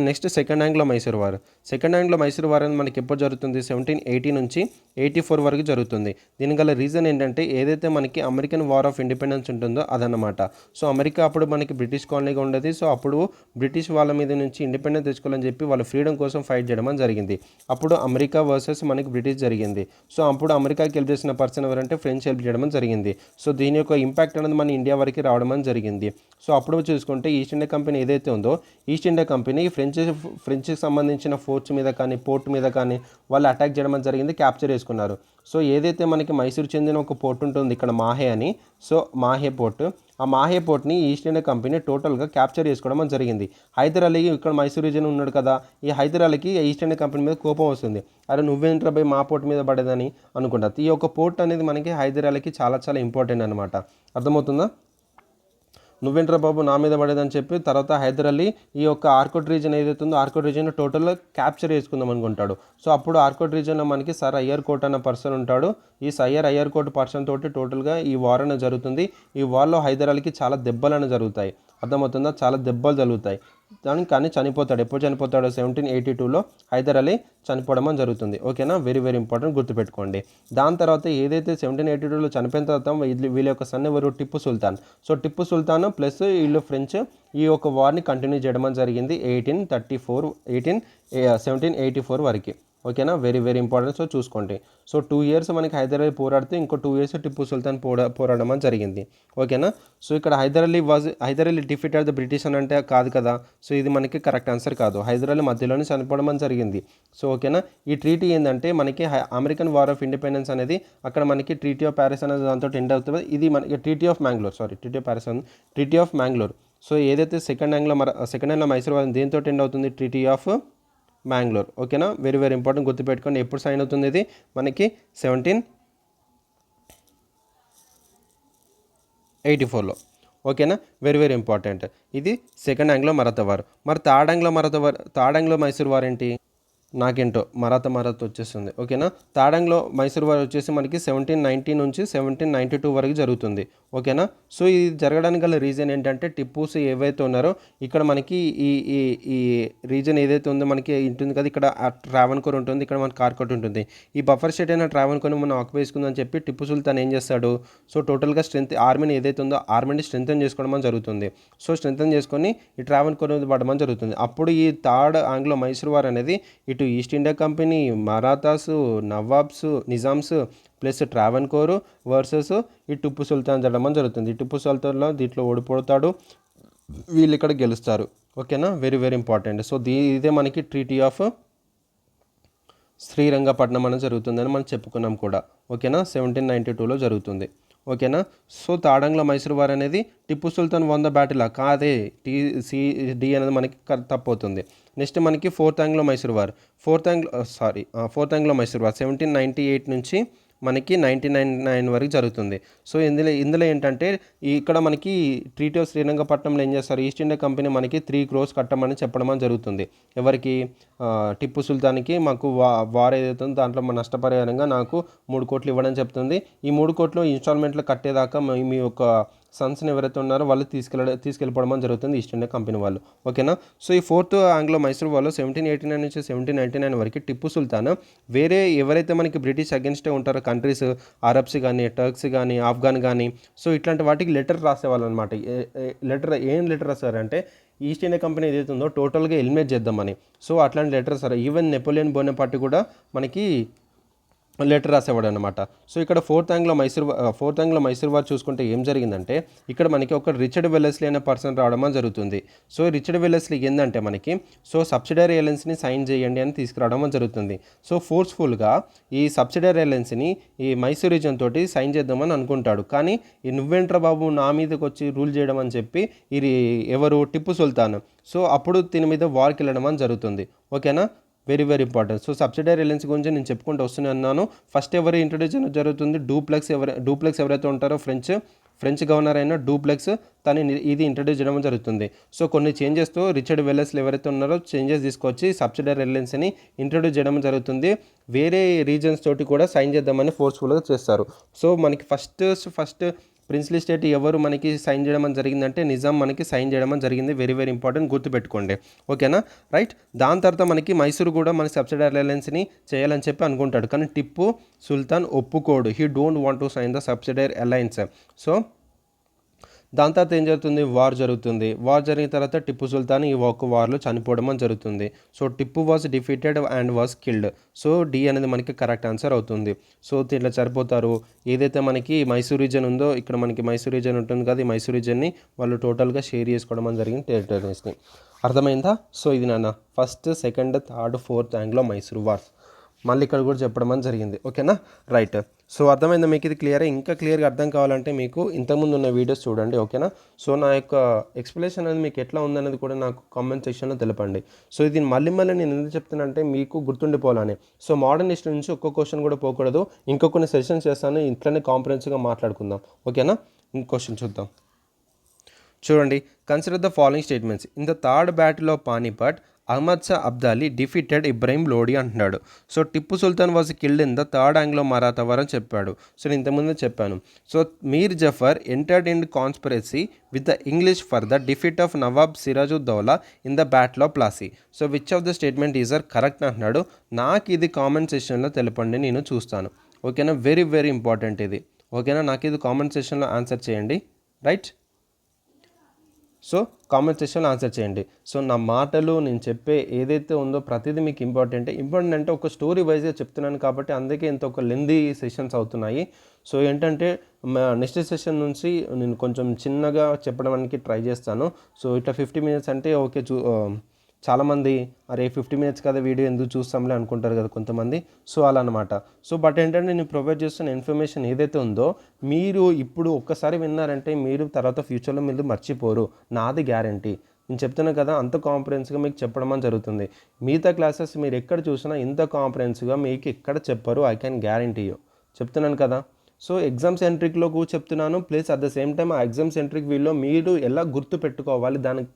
Next second Anglo Mysore war. Second Anglo Mysore war అని మనకి ఎప్పుడు జరుగుతుంది, 1780 నుంచి 84 వరకు జరుగుతుంది. దీనికి గల రీజన్ ఏంటంటే ఏదైతే మనకి అమెరికన్ వార్ ఆఫ్ ఇండిపెండెన్స్ ఉంటుందో అదనమాట. సో అమెరికా అప్పుడు మనకి బ్రిటిష్ కాలనీగా ఉండేది. సో అప్పుడు బ్రిటిష్ వాళ్ళ మీద నుంచి ఇండిపెండెన్స్ తెచ్చుకోవాలని చెప్పి వాళ్ళ ఫ్రీడమ్ కోసం ఫైట్ చేయడం అని జరిగింది. అప్పుడు అమెరికా వర్సెస్ మనకి బ్రిటిష్ జరిగింది. సో అప్పుడు అమెరికాకి హెల్ప్ చేసిన పర్సన్ ఎవరంటే ఫ్రెంచ్ హెల్ప్ చేయడం జరిగింది. సో దీని యొక్క ఇంపాక్ట్ అనేది మన ఇండియా వరకు రావడం అని జరిగింది. సో అప్పుడు చూసుకుంటే ఈస్ట్ ఇండియా కంపెనీ ఏదైతే ఉందో ఈస్ట్ ఇండియా కంపెనీ ఫ్రెంచ్కి సంబంధించిన ఫోర్ట్స్ మీద కానీ పోర్ట్ మీద కానీ వాళ్ళు అటాక్ చేయడం జరిగింది, క్యాప్చర్ చేసుకున్నారు. సో ఏదైతే మనకి మైసూర్ చెందిన ఒక పోర్ట్ ఉంటుంది ఇక్కడ మాహే అని, సో మాహే పోర్ట్, ఆ మాహే పోర్ట్ని ఈస్ట్ ఇండియా కంపెనీ టోటల్గా క్యాప్చర్ చేసుకోవడం జరిగింది. హైదర్ అలీ ఇక్కడ మైసూర్ రీజన్ ఉన్నాడు కదా, ఈ హైదర్ అలీకి ఈస్ట్ ఇండియా కంపెనీ మీద కోపం వస్తుంది. అరే నువ్వేంట్రా బై మా పోర్ట్ మీద పడేదని అనుకుంటా. ఈ యొక్క పోర్ట్ అనేది మనకి హైదర్ అలీకి చాలా చాలా ఇంపార్టెంట్ అనమాట, అర్థమవుతుందా. నువ్వేంట్రా బాబు నా మీద పడేదని చెప్పి తర్వాత హైదర్ అలీ ఈ యొక్క ఆర్కోట్ రీజన్ ఏదైతే ఉందో ఆర్కోట్ రీజన్ టోటల్గా క్యాప్చర్ చేసుకుందాం అనుకుంటాడు. సో అప్పుడు ఆర్కోట్ రీజన్లో మనకి సర్ అయ్యర్ కోట్ అన్న పర్సన్ ఉంటాడు. ఈ అయ్యర్ కోట్ పర్సన్ తోటి టోటల్గా ఈ వార్ అనేది జరుగుతుంది. ఈ వార్లో హైదర్ అలీకి చాలా దెబ్బలు అనేవి జరుగుతాయి, అర్థమవుతుందా, చాలా దెబ్బలు జరుగుతాయి. కానీ చనిపోతాడు. ఎప్పుడు చనిపోతాడు, 1782లో హైదర్ అలీ చనిపోవడం అని జరుగుతుంది, ఓకేనా. వెరీ వెరీ ఇంపార్టెంట్, గుర్తుపెట్టుకోండి. దాని తర్వాత ఏదైతే 1782లో చనిపోయిన తర్వాత వీళ్ళ యొక్క సన్ ఎవరు, టిప్పు సుల్తాన్. సో టిప్పు సుల్తాన్ ప్లస్ వీళ్ళు ఫ్రెంచ్ ఈ యొక్క వార్ని కంటిన్యూ చేయడం జరిగింది 1784 వరకు, ఓకేనా, వెరీ వెరీ ఇంపార్టెంట్. సో చూసుకోండి. సో 2 ఇయర్స్ మనకి హైదర్ అలీ పోరాడితే ఇంకో 2 ఇయర్స్ టిప్పు సుల్తాన్ పోరాడడం అని జరిగింది. ఓకేనా. సో ఇక్కడ Hyder Ali defeated the British అని అంటే కాదు కదా. సో ఇది మనకి కరెక్ట్ ఆన్సర్ కాదు. హైదర్ అలీ మధ్యలోనే చనిపోవడం అని జరిగింది. సో ఓకేనా, ఈ ట్రీటీ ఏంటంటే మనకి అమెరికన్ వార్ ఆఫ్ ఇండిపెండెన్స్ అనేది అక్కడ మనకి ట్రీటీ ఆఫ్ ప్యారిస్ అనేది దాంతో ఎండ్ అవుతుంది. ఇది మనకి ట్రీటీ ఆఫ్ మ్యాంగ్లూర్. సో ఏదైతే సెకండ్ ఆంగ్లో మైసూర్ వార్ దేంతో ఎండ్ అవుతుంది, ట్రీటీ ఆఫ్ మ్యాంగ్లూర్. ఓకేనా, వెరీ వెరీ ఇంపార్టెంట్, గుర్తుపెట్టుకోండి. ఎప్పుడు సైన్ అవుతుంది ఇది మనకి 1784లో. ఓకేనా, వెరీ వెరీ ఇంపార్టెంట్. ఇది సెకండ్ ఆంగ్లో మరాఠా వార్. మరి థర్డ్ ఆంగ్లో మైసూర్ వార్ ఏంటి, నాకేంటో మరాఠా వచ్చేస్తుంది. ఓకేనా, థర్డ్ ఆంగ్లో మైసూర్ వార్ వచ్చేసి మనకి 1790 నుంచి 1792 వరకు జరుగుతుంది. ఓకేనా, సో ఇది జరగడానికి గల రీజన్ ఏంటంటే టిప్పుస్ ఏవైతే ఉన్నారో ఇక్కడ మనకి ఈ ఈ ఈ రీజన్ ఏదైతే ఉందో మనకి ఉంటుంది కదా, ఇక్కడ ట్రావెన్కోర్ ఉంటుంది, ఇక్కడ మనకి కార్కోట్ ఉంటుంది. ఈ బఫర్ స్టేట్ అయిన ట్రావెన్కోర్ని మనం ఆక్యుపై చేసుకుందని చెప్పి టిప్పు సుల్తాన్ ఏం చేస్తాడు, సో టోటల్గా ఆర్మీని ఏదైతే ఉందో ఆర్మీని స్ట్రెంథెన్ చేసుకోవడం జరుగుతుంది. సో స్ట్రెంథెన్ చేసుకొని ఈ ట్రావెన్కోర్ పడడం జరుగుతుంది. అప్పుడు ఈ థర్డ్ ఆంగ్లో మైసూర్ వార్ అనేది ఇటు East India Company, Marathas, Nawabs, Nizams plus Travancore versus ఈ టిప్పు సుల్తాన్ జరగడం జరుగుతుంది. ఈ టిప్పు సుల్తాన్లో దీంట్లో ఓడిపోతాడు, వీళ్ళు ఇక్కడ గెలుస్తారు. ఓకేనా, వెరీ వెరీ ఇంపార్టెంట్. సో ఇదే మనకి ట్రీటీ ఆఫ్ శ్రీరంగపట్నం అనేది జరుగుతుందని మనం చెప్పుకున్నాం కూడా. ఓకేనా, 1792లో జరుగుతుంది. ఓకేనా, so third Anglo Mysore war అనేది Tipu Sultan one the battle కాదే, డి అనేది మనకి తప్పు అవుతుంది. నెక్స్ట్ మనకి ఫోర్త్ ఆంగ్లో మైసూర్ వార్ 1798 నుంచి మనకి 1999 వరకు జరుగుతుంది. సో ఇందులో ఏంటంటే ఇక్కడ మనకి ట్రీటీ ఆఫ్ శ్రీరంగపట్నంలో ఏం చేస్తారు, ఈస్ట్ ఇండియా కంపెనీ మనకి 3 crores కట్టమని చెప్పడం జరుగుతుంది. ఎవరికి, టిప్పు సుల్తాన్కి. మాకు వార్ ఏదైతే ఉందో దాంట్లో మన నష్టపరిహారంగా నాకు 3 కోట్లు ఇవ్వడం చెప్తుంది. ఈ 3 కోట్లు ఇన్స్టాల్మెంట్లో కట్టేదాకా మీ యొక్క సన్స్ని ఎవరైతే ఉన్నారో వాళ్ళు తీసుకెళ్ళిపోవడం జరుగుతుంది ఈస్ట్ ఇండియా కంపెనీ వాళ్ళు. ఓకేనా, సో ఈ ఫోర్త్ ఆంగ్లో మైసూర్ వాళ్ళు 1789 నుంచి 1799 వరకు టిప్పు సుల్తాన్ వేరే ఎవరైతే మనకి బ్రిటిష్ అగెన్స్టే ఉంటారో కంట్రీస్, అరబ్స్ కానీ, టర్క్స్ కానీ, ఆఫ్ఘన్ కానీ, సో ఇట్లాంటి వాటికి లెటర్ రాసేవాళ్ళు అనమాట. ఏం లెటర్ రాశారంటే ఈస్ట్ ఇండియా కంపెనీ ఏదైతే ఉందో టోటల్గా ఎలిమినేట్ చేద్దామని. సో అట్లాంటి లెటర్స్ ఈవెన్ నెపోలియన్ బోనపార్ట్ కూడా మనకి లెటర్ రాసేవాడు అనమాట. సో ఇక్కడ ఫోర్త్ ఆంగ్లో మైసూర్ వార్ చూసుకుంటే ఏం జరిగిందంటే ఇక్కడ మనకి ఒక రిచర్డ్ వెల్లెస్లీ అనే పర్సన్ రావడం జరుగుతుంది. సో రిచర్డ్ వెల్లెస్లీ ఏంటంటే మనకి సో సబ్సిడరీ అలయన్స్ని సైన్ చేయండి అని తీసుకురావడం జరుగుతుంది. సో ఫోర్స్ఫుల్గా ఈ సబ్సిడరీ అలయన్స్ని ఈ మైసూర్ రీజన్ తోటి సైన్ చేద్దామని అనుకుంటాడు. కానీ ఈ నువ్వేంట్రా బాబు నా మీదకి వచ్చి రూల్ చేయడం అని చెప్పి ఇది ఎవరు, టిప్పు సుల్తాన్. సో అప్పుడు దీని మీద వార్కి వెళ్ళడం అని జరుగుతుంది. ఓకేనా, very very important. So subsidiary alliance గురించి నేను చెప్పుకుంటూ వస్తున్నాను. ఫస్ట్ ఎవరు ఇంట్రొడ్యూస్ జరుగుతుంది, డూప్లెక్స్ ఎవరైతే ఉంటారో ఫ్రెంచ్ గవర్నర్ అయిన డూప్లెక్స్ తను ఇది ఇంట్రొడ్యూస్ చేయడం జరుగుతుంది. సో కొన్ని చేంజెస్తో రిచర్డ్ వెల్లెస్లీ ఎవరైతే ఉన్నారో చేంజెస్ తీసుకొచ్చి సబ్సిడరీ అలయన్స్ని ఇంట్రొడ్యూస్ చేయడం జరుగుతుంది. వేరే రీజన్స్ తోటి కూడా సైన్ చేద్దామని ఫోర్స్ఫుల్గా చేస్తారు. సో మనకి ఫస్ట్ ప్రిన్స్లీ స్టేట్ ఎవరు మనకి సైన్ చేయడం అని జరిగిందంటే నిజాం మనకి సైన్ చేయడం అని జరిగింది. వెరీ వెరీ ఇంపార్టెంట్, గుర్తుపెట్టుకోండి. ఓకేనా, రైట్. దాని తర్వాత మనకి మైసూరు కూడా మన సబ్సిడరీ అలయన్స్ని చేయాలని చెప్పి అనుకుంటాడు. కానీ టిప్పు సుల్తాన్ ఒప్పుకోడు. He don't want to sign the subsidiary alliance. So దాని తర్వాత ఏం జరుగుతుంది, వార్ జరిగిన తర్వాత టిప్పు సుల్తాన్ ఈ ఒక వార్లో చనిపోవడం అని జరుగుతుంది. So Tipu was defeated and was killed. So D అనేది మనకి కరెక్ట్ ఆన్సర్ అవుతుంది. సో ఇట్లా చనిపోతారు. ఏదైతే మనకి మైసూర్ రీజన్ ఉందో ఇక్కడ మనకి మైసూర్ రీజన్ ఉంటుంది కదా, ఈ మైసూర్ రీజన్ని వాళ్ళు టోటల్గా షేర్ చేసుకోవడం అని జరిగింది టెరిటరీస్ని. అర్థమైందా? సో ఇది నాన్న first, second, third, fourth Anglo Mysore wars మళ్ళీ ఇక్కడ కూడా చెప్పడం అని జరిగింది. ఓకేనా, రైట్. సో అర్థమైందా మీకు? ఇది క్లియర్. ఇంకా క్లియర్గా అర్థం కావాలంటే మీకు ఇంతకుముందు ఉన్న వీడియోస్ చూడండి. ఓకేనా, సో నా యొక్క ఎక్స్ప్లెనేషన్ అనేది మీకు ఎట్లా ఉందనేది కూడా నాకు కామెంట్ సెక్షన్లో తెలపండి. సో ఇది మళ్ళీ నేను ఎందుకు చెప్తానంటే మీకు గుర్తుండిపోవాలని. సో మోడర్న్ హిస్టరీ నుంచి ఒక్క క్వశ్చన్ కూడా పోకూడదు. ఇంకో కొన్ని సెషన్స్ చేస్తాను, ఇంట్లోనే కాంప్రహెన్సివ్గా మాట్లాడుకుందాం. ఓకేనా, ఇంకో క్వశ్చన్ చూద్దాం. చూడండి, consider the following statements. In the third battle of Panipat Ahmad Shah Abdali defeated Ibrahim Lodi అంటున్నాడు. So Tipu Sultan was killed in the third Anglo Maratha war అని చెప్పాడు. సో నేను ఇంతకుముందే చెప్పాను. So Mir Jafar entered in conspiracy with the English for the defeat of nawab Sirajuddaulah in the battle of Plassey. So which of the statement is correct అంటున్నాడు. నాకు ఇది comment సెక్షన్లో తెలపండి, నేను చూస్తాను. ఓకేనా, వెరీ వెరీ ఇంపార్టెంట్ ఇది. ఓకేనా, నాకు ఇది కామెంట్ సెక్షన్లో ఆన్సర్ చేయండి. రైట్. సో కామెంట్ సెక్షన్లో ఆన్సర్ చేయండి. సో నా మాటలు నేను చెప్పే ఏదైతే ఉందో ప్రతిదీ మీకు ఇంపార్టెంట్ అంటే ఒక స్టోరీ వైజ్గా చెప్తున్నాను కాబట్టి అందుకే ఇంత ఒక లెందీ సెషన్స్ అవుతున్నాయి. సో ఏంటంటే నెక్స్ట్ సెషన్ నుంచి నేను కొంచెం చిన్నగా చెప్పడానికి ట్రై చేస్తాను. సో ఇట్లా 50 మినిట్స్ అంటే ఓకే చాలామంది అరే 50 మినిట్స్ కదా వీడియో ఎందుకు చూస్తాంలే అనుకుంటారు కదా కొంతమంది. సో అలా అనమాట. సో బట్ ఏంటంటే నేను ప్రొవైడ్ చేస్తున్న ఇన్ఫర్మేషన్ ఏదైతే ఉందో మీరు ఇప్పుడు ఒక్కసారి విన్నారంటే మీరు తర్వాత ఫ్యూచర్లో మీరు మర్చిపోరు, నాది గ్యారంటీ. నేను చెప్తున్నా కదా అంత కాంఫిడెన్స్గా మీకు చెప్పడం అని జరుగుతుంది. మిగతా క్లాసెస్ మీరు ఎక్కడ చూసినా ఇంత కాన్ఫిడెన్స్గా మీకు ఎక్కడ చెప్పరు, ఐ క్యాన్ గ్యారంటీ యూ చెప్తున్నాను కదా. సో ఎగ్జామ్ సెంట్రిక్లో కూడా చెప్తున్నాను, plus at the same time ఆ ఎగ్జామ్ సెంట్రిక్ వీలో మీరు ఎలా గుర్తు పెట్టుకోవాలి, దానికి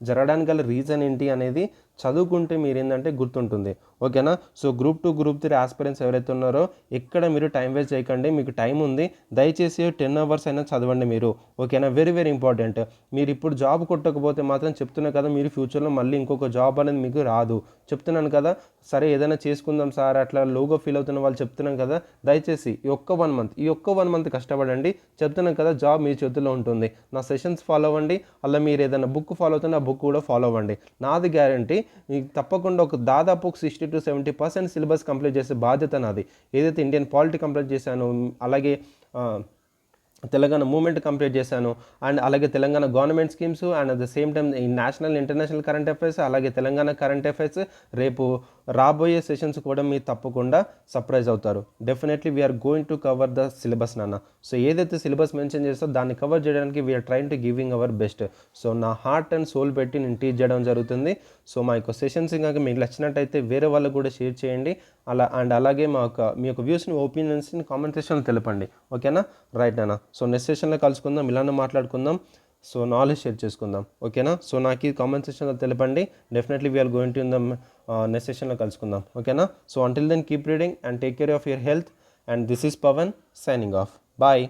జరగడానికి గల రీజన్ ఏంటి అనేది చదువుకుంటే మీరు ఏంటంటే గుర్తుంటుంది. ఓకేనా. సో గ్రూప్ 2 గ్రూప్ 3 ఆస్పిరెంట్స్ ఎవరైతే ఉన్నారో ఎక్కడ మీరు టైం వేస్ట్ చేయకండి, మీకు టైం ఉంది, దయచేసి 10 అవర్స్ అయినా చదవండి మీరు. ఓకేనా. Very very important. మీరు ఇప్పుడు జాబ్ కొట్టకపోతే మాత్రం చెప్తున్నా కదా మీరు ఫ్యూచర్లో మళ్ళీ ఇంకొక జాబ్ అనేది మీకు రాదు చెప్తున్నాను కదా. సరే ఏదైనా చేసుకుందాం సార్ అట్లా లోగా ఫీల్ అవుతున్న వాళ్ళు చెప్తున్నాను కదా, దయచేసి ఈ ఒక్క 1 మంత్ కష్టపడండి. చెప్తున్నాను కదా జాబ్ మీ చేతుల్లో ఉంటుంది. నా సెషన్స్ ఫాలో అవ్వండి, అలా మీరు ఏదైనా బుక్ ఫాలో అవుతుంటే ఆ బుక్ కూడా ఫాలో అవ్వండి. నాది గ్యారంటీ మీకు తప్పకుండా దాదాపు ఒక 60-70% సిలబస్ కంప్లీట్ చేసే బాధ్యత నాది. ఏదైతే ఇండియన్ పాలిటీ కంప్లీట్ చేశానో, అలాగే తెలంగాణ మూమెంట్ కంప్లీట్ చేశాను, అండ్ అలాగే Telangana government schemes, and at the same time ఈ నేషనల్ ఇంటర్నేషనల్ కరెంట్ అఫైర్స్, అలాగే తెలంగాణ కరెంట్ అఫైర్స్. రేపు రాబోయే సెషన్స్ కూడా మీరు తప్పకుండా సర్ప్రైజ్ అవుతారు. Definitely we're going to cover the syllabus నాన్న. సో ఏదైతే సిలబస్ మెన్షన్ చేస్తో దాన్ని కవర్ చేయడానికి we're trying to giving our best. So నా హార్ట్ అండ్ సోల్ పెట్టి నేను టీచ్ చేయడం జరుగుతుంది. సో మా యొక్క సెషన్స్ ఇంకా మీకు నచ్చినట్టయితే వేరే వాళ్ళకు కూడా షేర్ చేయండి. అలాగే మీ యొక్క వ్యూస్ని ఒపీనియన్స్ని కామెంట్ సెక్షన్లో తెలపండి. ఓకేనా. రైట్ నాన్న. సో నెక్స్ట్ సెషన్లో కలుసుకుందాం, ఇలానే మాట్లాడుకుందాం. సో నాలెడ్జ్ షేర్ చేసుకుందాం. ఓకేనా. సో నాకు ఈ కామెంట్ సెక్షన్లో తెలపండి. Definitely we're going to in the next సెషన్లో కలుసుకుందాం. ఓకేనా. So until then keep reading and take care of your health. And this is Pavan signing off. Bye.